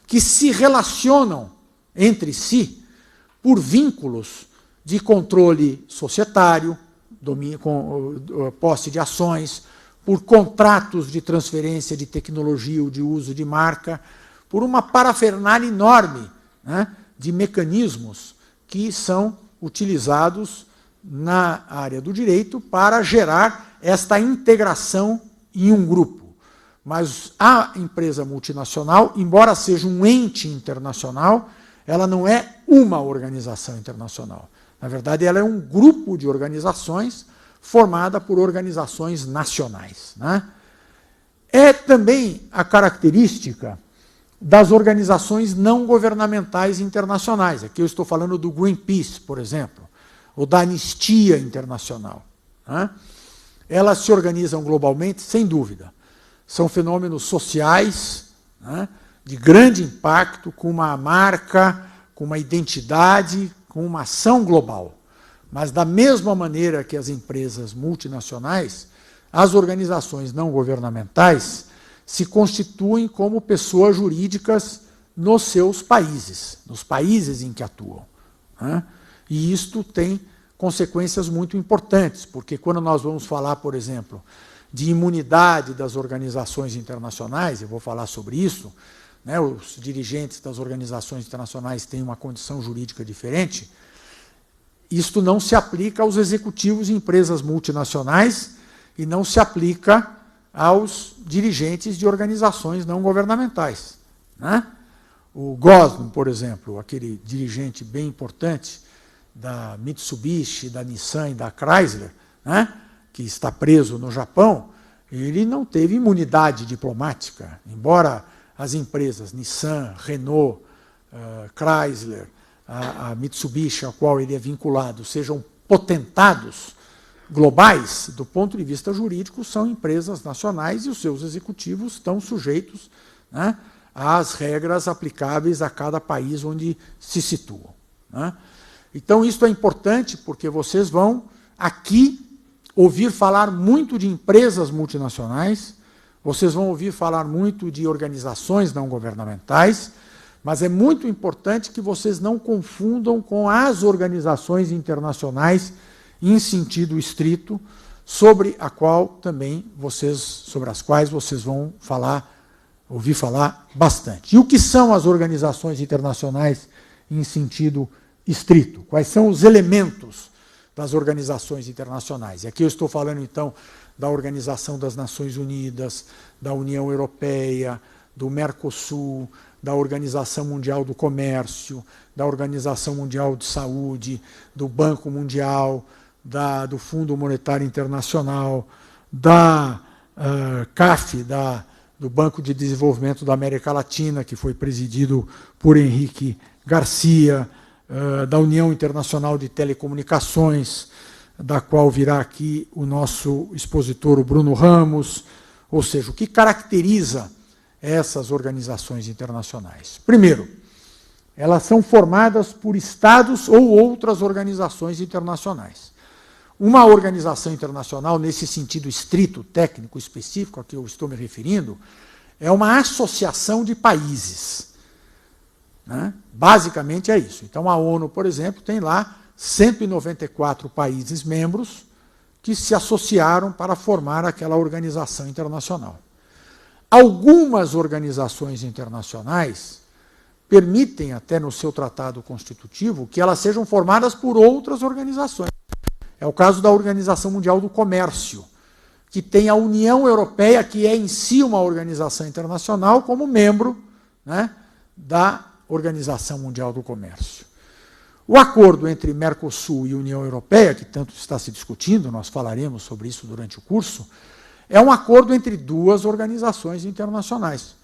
que se relacionam entre si por vínculos de controle societário, posse de ações, por contratos de transferência de tecnologia ou de uso de marca, por uma parafernália enorme, né, de mecanismos que são utilizados na área do direito para gerar esta integração em um grupo. Mas a empresa multinacional, embora seja um ente internacional, ela não é uma organização internacional. Na verdade, ela é um grupo de organizações formada por organizações nacionais, né? É também a característica das organizações não governamentais internacionais. Aqui eu estou falando do Greenpeace, por exemplo, ou da Anistia Internacional, né? Elas se organizam globalmente, sem dúvida. São fenômenos sociais, né, de grande impacto, com uma marca, com uma identidade, com uma ação global. Mas, da mesma maneira que as empresas multinacionais, as organizações não governamentais se constituem como pessoas jurídicas nos seus países, nos países em que atuam, né? E isto tem consequências muito importantes, porque quando nós vamos falar, por exemplo, de imunidade das organizações internacionais, eu vou falar sobre isso, né, os dirigentes das organizações internacionais têm uma condição jurídica diferente. Isto não se aplica aos executivos de empresas multinacionais e não se aplica aos dirigentes de organizações não governamentais, né? O Gosling, por exemplo, aquele dirigente bem importante da Mitsubishi, da Nissan e da Chrysler, né, que está preso no Japão, ele não teve imunidade diplomática, embora as empresas Nissan, Renault, Chrysler, a Mitsubishi, a qual ele é vinculado, sejam potentados globais, do ponto de vista jurídico, são empresas nacionais e os seus executivos estão sujeitos, né, às regras aplicáveis a cada país onde se situam, né? Então, isso é importante porque vocês vão aqui ouvir falar muito de empresas multinacionais, vocês vão ouvir falar muito de organizações não governamentais, mas é muito importante que vocês não confundam com as organizações internacionais em sentido estrito, sobre as quais vocês vão ouvir falar bastante. E o que são as organizações internacionais em sentido estrito? Quais são os elementos das organizações internacionais? E aqui eu estou falando, então, da Organização das Nações Unidas, da União Europeia, do Mercosul, da Organização Mundial do Comércio, da Organização Mundial de Saúde, do Banco Mundial, do Fundo Monetário Internacional, da CAF, do Banco de Desenvolvimento da América Latina, que foi presidido por Henrique Garcia, da União Internacional de Telecomunicações, da qual virá aqui o nosso expositor, o Bruno Ramos. Ou seja, o que caracteriza essas organizações internacionais? Primeiro, elas são formadas por estados ou outras organizações internacionais. Uma organização internacional, nesse sentido estrito, técnico, específico a que eu estou me referindo, é uma associação de países. Né? Basicamente é isso. Então, a ONU, por exemplo, tem lá 194 países membros que se associaram para formar aquela organização internacional. Algumas organizações internacionais permitem, até no seu tratado constitutivo, que elas sejam formadas por outras organizações. É o caso da Organização Mundial do Comércio, que tem a União Europeia, que é em si uma organização internacional, como membro, né, da Organização Mundial do Comércio. O acordo entre Mercosul e União Europeia, que tanto está se discutindo, nós falaremos sobre isso durante o curso, é um acordo entre duas organizações internacionais.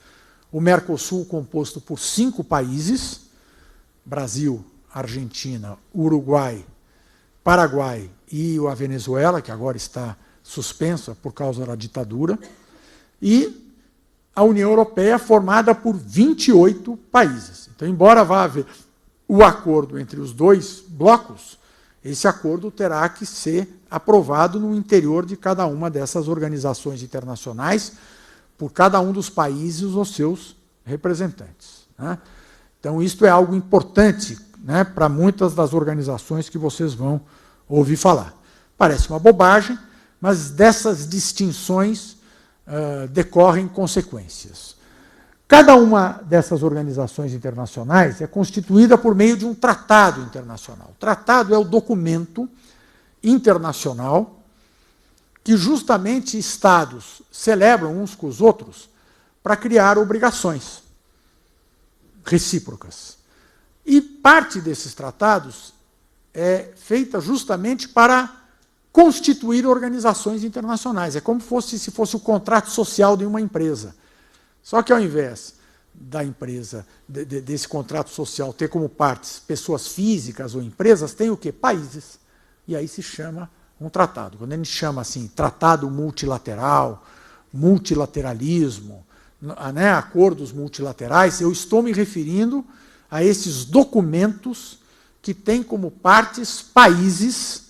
O Mercosul, composto por 5 países, Brasil, Argentina, Uruguai, Paraguai e a Venezuela, que agora está suspensa por causa da ditadura, e a União Europeia, formada por 28 países. Então, embora vá haver o acordo entre os dois blocos, esse acordo terá que ser aprovado no interior de cada uma dessas organizações internacionais, por cada um dos países os seus representantes. Né? Então, isto é algo importante, né, para muitas das organizações que vocês vão ouvir falar. Parece uma bobagem, mas dessas distinções decorrem consequências. Cada uma dessas organizações internacionais é constituída por meio de um tratado internacional. O tratado é o documento internacional que justamente Estados celebram uns com os outros para criar obrigações recíprocas. E parte desses tratados é feita justamente para constituir organizações internacionais. É como se fosse o contrato social de uma empresa. Só que, ao invés da empresa, desse contrato social, ter como partes pessoas físicas ou empresas, tem o quê? Países. E aí se chama um tratado. Quando a gente chama assim, tratado multilateral, multilateralismo, né, acordos multilaterais, eu estou me referindo a esses documentos que têm como partes países,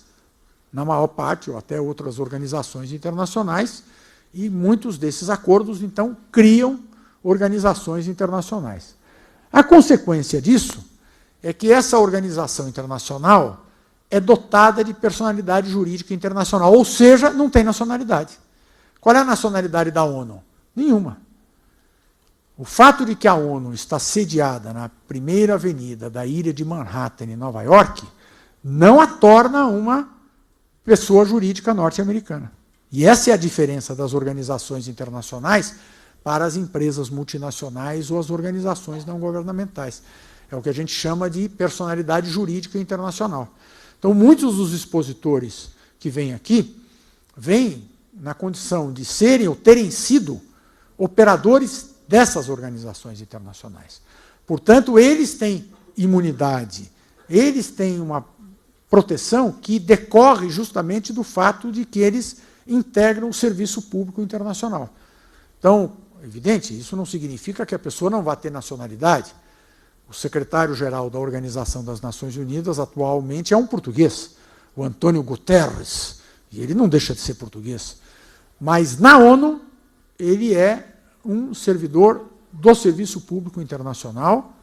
na maior parte, ou até outras organizações internacionais, e muitos desses acordos, então, criam organizações internacionais. A consequência disso é que essa organização internacional é dotada de personalidade jurídica internacional, ou seja, não tem nacionalidade. Qual é a nacionalidade da ONU? Nenhuma. O fato de que a ONU está sediada na primeira avenida da ilha de Manhattan, em Nova York, não a torna uma pessoa jurídica norte-americana. E essa é a diferença das organizações internacionais para as empresas multinacionais ou as organizações não governamentais. É o que a gente chama de personalidade jurídica internacional. Então, muitos dos expositores que vêm aqui, vêm na condição de serem ou terem sido operadores dessas organizações internacionais. Portanto, eles têm imunidade, eles têm uma proteção que decorre justamente do fato de que eles integram o serviço público internacional. Então, evidente, isso não significa que a pessoa não vá ter nacionalidade. O secretário-geral da Organização das Nações Unidas atualmente é um português, o Antônio Guterres, e ele não deixa de ser português. Mas na ONU, ele é um servidor do Serviço Público Internacional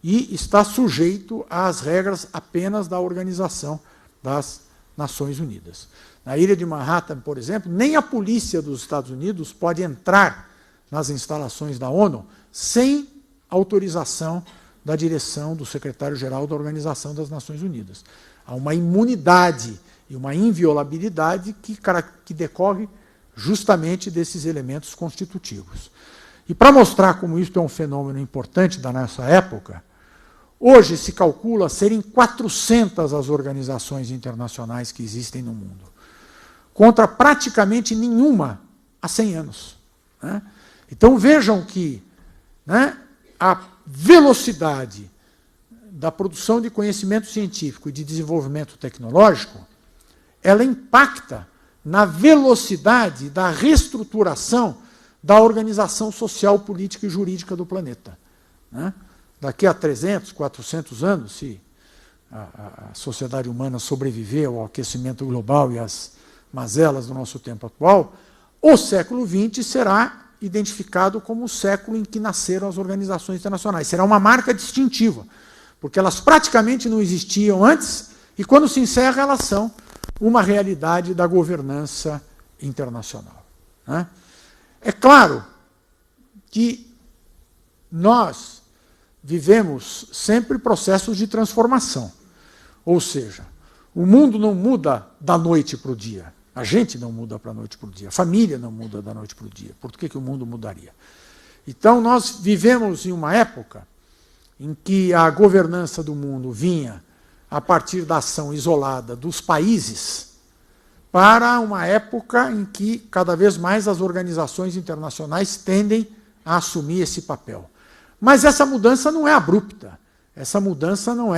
e está sujeito às regras apenas da Organização das Nações Unidas. Na ilha de Manhattan, por exemplo, nem a polícia dos Estados Unidos pode entrar nas instalações da ONU sem autorização da direção do secretário-geral da Organização das Nações Unidas. Há uma imunidade e uma inviolabilidade que decorre justamente desses elementos constitutivos. E para mostrar como isso é um fenômeno importante da nossa época, hoje se calcula serem 400 as organizações internacionais que existem no mundo, contra praticamente nenhuma há 100 anos. Né? Então vejam que, né, a velocidade da produção de conhecimento científico e de desenvolvimento tecnológico, ela impacta na velocidade da reestruturação da organização social, política e jurídica do planeta. Né? Daqui a 300, 400 anos, se a sociedade humana sobreviver ao aquecimento global e às mazelas do nosso tempo atual, o século XX será identificado como o século em que nasceram as organizações internacionais. Será uma marca distintiva, porque elas praticamente não existiam antes, e quando se encerra, elas são uma realidade da governança internacional. Né? É claro que nós vivemos sempre processos de transformação. Ou seja, o mundo não muda da noite para o dia. A gente não muda da noite para o dia. A família não muda da noite para o dia. Por que o mundo mudaria? Então, nós vivemos em uma época em que a governança do mundo vinha a partir da ação isolada dos países, para uma época em que cada vez mais as organizações internacionais tendem a assumir esse papel. Mas essa mudança não é abrupta, essa mudança não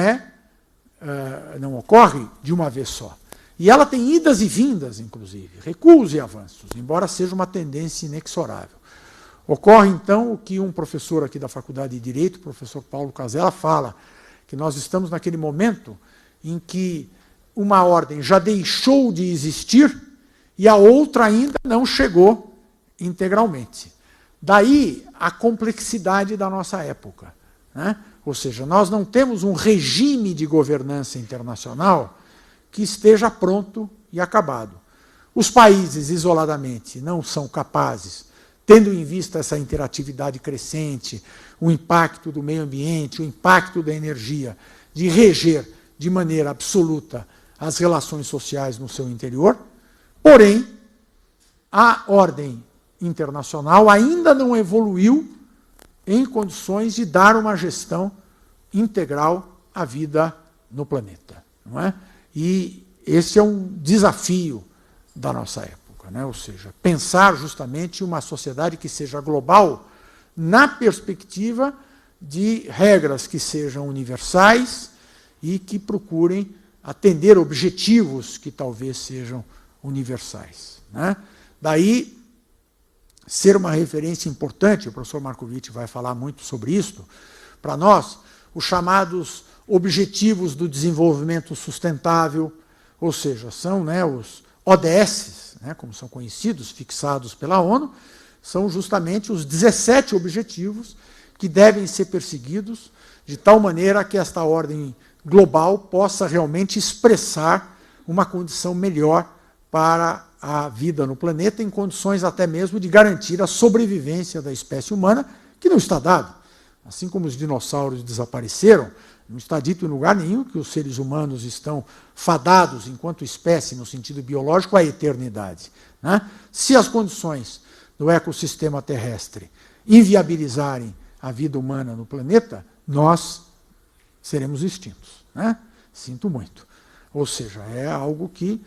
ocorre de uma vez só. E ela tem idas e vindas, inclusive, recuos e avanços, embora seja uma tendência inexorável. Ocorre, então, o que um professor aqui da Faculdade de Direito, o professor Paulo Casella, fala, que nós estamos naquele momento em que uma ordem já deixou de existir e a outra ainda não chegou integralmente. Daí a complexidade da nossa época. Né? Ou seja, nós não temos um regime de governança internacional que esteja pronto e acabado. Os países, isoladamente, não são capazes, tendo em vista essa interatividade crescente, o impacto do meio ambiente, o impacto da energia, de reger de maneira absoluta as relações sociais no seu interior. Porém, a ordem internacional ainda não evoluiu em condições de dar uma gestão integral à vida no planeta. Não é? E esse é um desafio da nossa época, né? Ou seja, pensar justamente uma sociedade que seja global na perspectiva de regras que sejam universais e que procurem atender objetivos que talvez sejam universais. Né? Daí, ser uma referência importante, o professor Markovitch vai falar muito sobre isso, para nós, os chamados Objetivos do Desenvolvimento Sustentável, ou seja, são, né, os ODS, né, como são conhecidos, fixados pela ONU, são justamente os 17 objetivos que devem ser perseguidos de tal maneira que esta ordem global possa realmente expressar uma condição melhor para a vida no planeta, em condições até mesmo de garantir a sobrevivência da espécie humana, que não está dado. Assim como os dinossauros desapareceram, não está dito em lugar nenhum que os seres humanos estão fadados, enquanto espécie, no sentido biológico, à eternidade. Né? Se as condições do ecossistema terrestre inviabilizarem a vida humana no planeta, nós seremos extintos. Né? Sinto muito. Ou seja, é algo que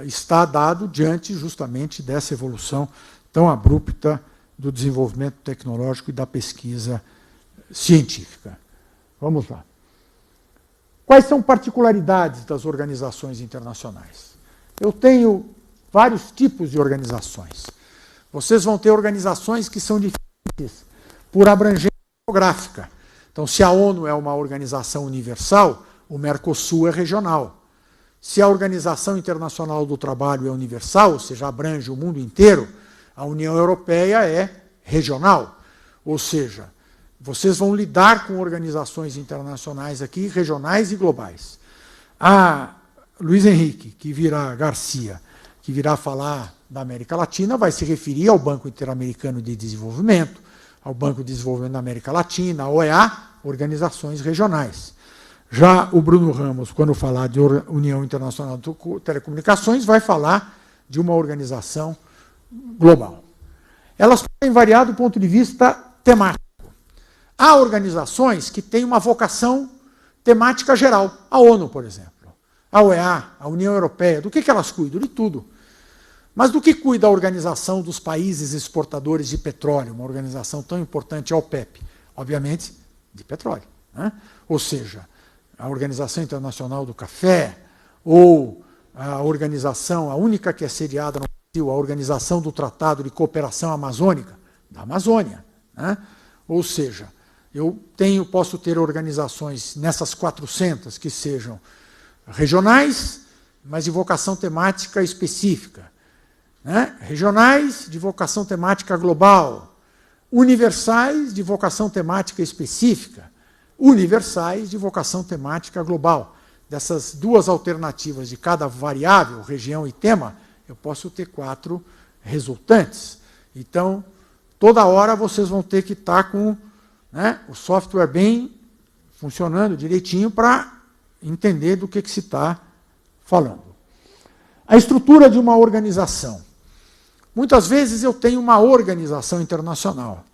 está dado diante justamente dessa evolução tão abrupta do desenvolvimento tecnológico e da pesquisa científica. Vamos lá. Quais são particularidades das organizações internacionais? Eu tenho vários tipos de organizações. Vocês vão ter organizações que são diferentes por abrangência geográfica. Então, se a ONU é uma organização universal, o Mercosul é regional. Se a Organização Internacional do Trabalho é universal, ou seja, abrange o mundo inteiro, a União Europeia é regional. Ou seja, vocês vão lidar com organizações internacionais aqui, regionais e globais. A Luiz Henrique, que virá Garcia, que virá falar da América Latina, vai se referir ao Banco Interamericano de Desenvolvimento, ao Banco de Desenvolvimento da América Latina, a OEA, organizações regionais. Já o Bruno Ramos, quando falar de União Internacional de Telecomunicações, vai falar de uma organização global. Elas podem variar do ponto de vista temático. Há organizações que têm uma vocação temática geral. A ONU, por exemplo. A OEA, a União Europeia. Do que elas cuidam? De tudo. Mas do que cuida a Organização dos Países Exportadores de Petróleo, uma organização tão importante, a OPEP? Obviamente, de petróleo. Né? Ou seja, a Organização Internacional do Café, ou a organização, a única que é sediada no Brasil, a Organização do Tratado de Cooperação Amazônica, da Amazônia. Né? Ou seja, eu posso ter organizações nessas 400 que sejam regionais, mas de vocação temática específica. Né? Regionais de vocação temática global. Universais de vocação temática específica. Universais de vocação temática global. Dessas duas alternativas de cada variável, região e tema, eu posso ter 4 resultantes. Então, toda hora vocês vão ter que estar com, né, o software bem funcionando direitinho para entender do que se está falando. A estrutura de uma organização. Muitas vezes eu tenho uma organização internacional,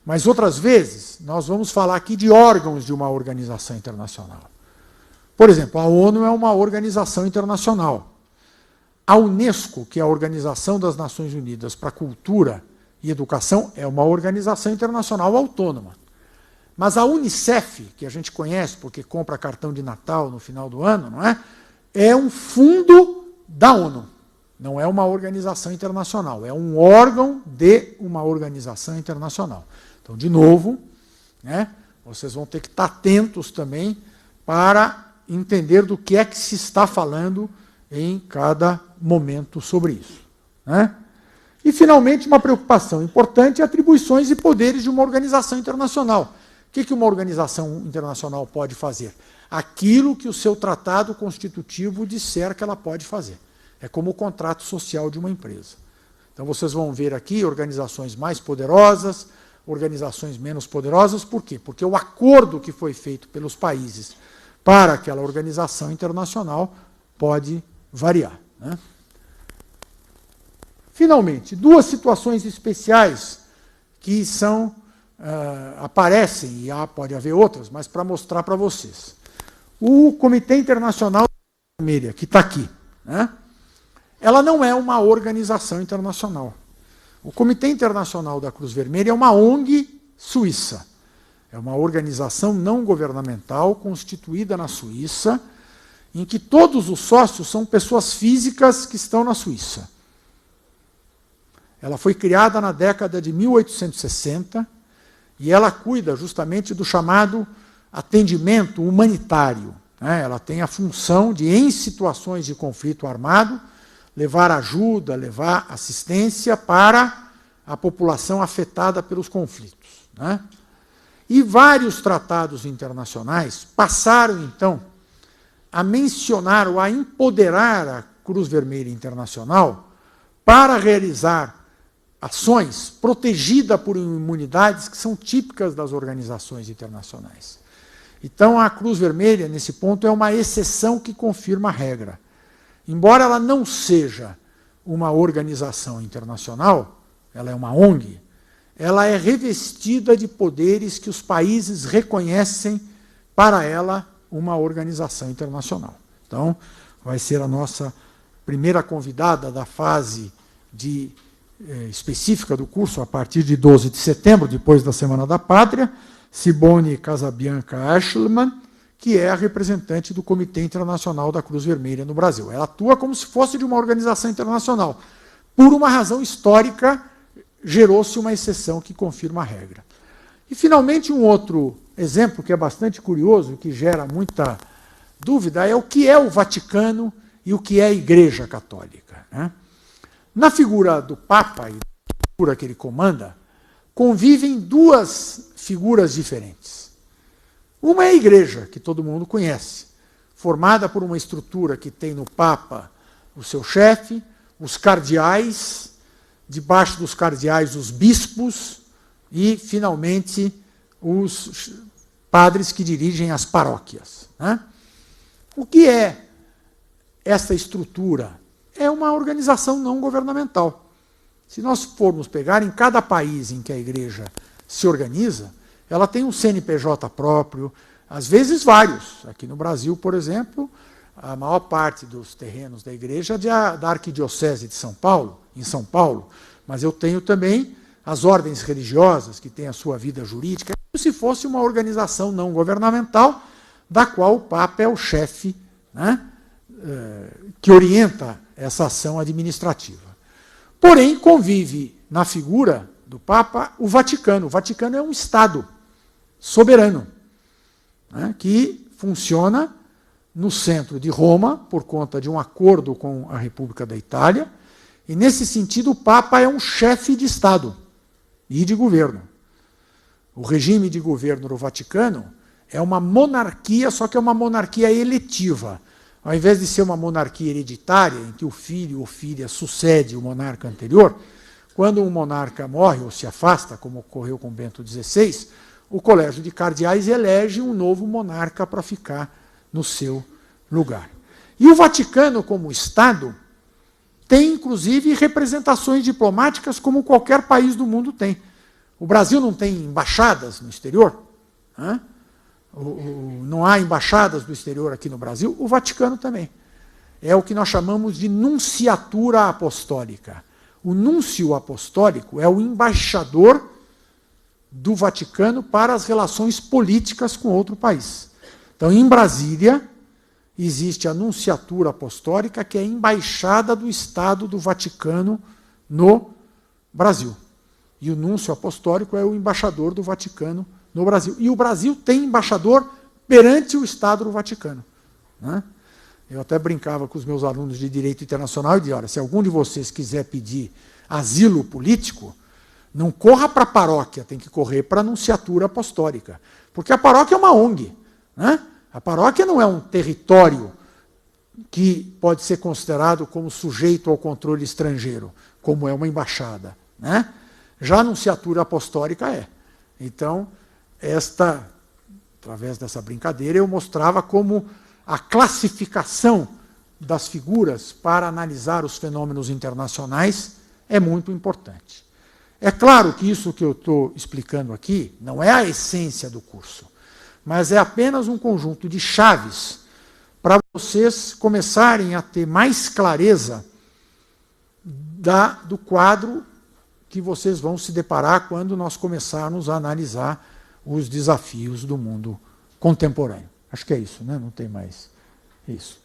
mas outras vezes nós vamos falar aqui de órgãos de uma organização internacional. Por exemplo, a ONU é uma organização internacional. A Unesco, que é a Organização das Nações Unidas para a Cultura e Educação, é uma organização internacional autônoma. Mas a Unicef, que a gente conhece porque compra cartão de Natal no final do ano, não é? É um fundo da ONU. Não é uma organização internacional, é um órgão de uma organização internacional. Então, de novo, né, vocês vão ter que estar atentos também para entender do que é que se está falando em cada momento sobre isso. Né? E, finalmente, uma preocupação importante é atribuições e poderes de uma organização internacional. O que uma organização internacional pode fazer? Aquilo que o seu tratado constitutivo disser que ela pode fazer. É como o contrato social de uma empresa. Então, vocês vão ver aqui organizações mais poderosas, organizações menos poderosas. Por quê? Porque o acordo que foi feito pelos países para aquela organização internacional pode variar. Né? Finalmente, 2 situações especiais que aparecem, e pode haver outras, mas para mostrar para vocês. O Comitê Internacional da Vermelha, que está aqui, né? Ela não é uma organização internacional. O Comitê Internacional da Cruz Vermelha é uma ONG suíça. É uma organização não governamental constituída na Suíça, em que todos os sócios são pessoas físicas que estão na Suíça. Ela foi criada na década de 1860 e ela cuida justamente do chamado atendimento humanitário. Né? Ela tem a função de, em situações de conflito armado, levar ajuda, levar assistência para a população afetada pelos conflitos. Né? E vários tratados internacionais passaram, então, a mencionar ou a empoderar a Cruz Vermelha Internacional para realizar ações protegidas por imunidades que são típicas das organizações internacionais. Então, a Cruz Vermelha, nesse ponto, é uma exceção que confirma a regra. Embora ela não seja uma organização internacional, ela é uma ONG, ela é revestida de poderes que os países reconhecem para ela uma organização internacional. Então, vai ser a nossa primeira convidada da fase específica do curso, a partir de 12 de setembro, depois da Semana da Pátria, Simone Casabianca Aschelman, que é a representante do Comitê Internacional da Cruz Vermelha no Brasil. Ela atua como se fosse de uma organização internacional. Por uma razão histórica, gerou-se uma exceção que confirma a regra. E, finalmente, um outro exemplo que é bastante curioso, que gera muita dúvida, é o que é o Vaticano e o que é a Igreja Católica. Né? Na figura do Papa e na figura que ele comanda, convivem 2 figuras diferentes. Uma é a Igreja, que todo mundo conhece, formada por uma estrutura que tem no Papa o seu chefe, os cardeais, debaixo dos cardeais os bispos e, finalmente, os padres que dirigem as paróquias. Né? O que é essa estrutura? É uma organização não governamental. Se nós formos pegar em cada país em que a igreja se organiza, ela tem um CNPJ próprio, às vezes vários. Aqui no Brasil, por exemplo, a maior parte dos terrenos da igreja é da Arquidiocese de São Paulo, em São Paulo, mas eu tenho também as ordens religiosas, que têm a sua vida jurídica, como se fosse uma organização não governamental, da qual o Papa é o chefe, né, que orienta essa ação administrativa. Porém, convive na figura do Papa o Vaticano. O Vaticano é um Estado soberano, né, que funciona no centro de Roma, por conta de um acordo com a República da Itália, e, nesse sentido, o Papa é um chefe de Estado e de governo. O regime de governo do Vaticano é uma monarquia, só que é uma monarquia eletiva. Ao invés de ser uma monarquia hereditária, em que o filho ou filha sucede o monarca anterior, quando um monarca morre ou se afasta, como ocorreu com Bento XVI, o Colégio de Cardeais elege um novo monarca para ficar no seu lugar. E o Vaticano, como Estado, tem, inclusive, representações diplomáticas como qualquer país do mundo tem. O Brasil não tem embaixadas no exterior? Né? Não há embaixadas do exterior aqui no Brasil? O Vaticano também. É o que nós chamamos de nunciatura apostólica. O núncio apostólico é o embaixador do Vaticano para as relações políticas com outro país. Então, em Brasília, existe a nunciatura apostólica, que é a embaixada do Estado do Vaticano no Brasil. E o núncio apostólico é o embaixador do Vaticano no Brasil. E o Brasil tem embaixador perante o Estado do Vaticano. Né? Eu até brincava com os meus alunos de Direito Internacional e dizia, olha, se algum de vocês quiser pedir asilo político, não corra para a paróquia, tem que correr para a nunciatura apostólica. Porque a paróquia é uma ONG. Né? A paróquia não é um território que pode ser considerado como sujeito ao controle estrangeiro, como é uma embaixada. Né? Já a nunciatura apostólica é. Então, através dessa brincadeira, eu mostrava como a classificação das figuras para analisar os fenômenos internacionais é muito importante. É claro que isso que eu estou explicando aqui não é a essência do curso, mas é apenas um conjunto de chaves para vocês começarem a ter mais clareza do quadro que vocês vão se deparar quando nós começarmos a analisar os desafios do mundo contemporâneo. Acho que é isso, né? Não tem mais isso.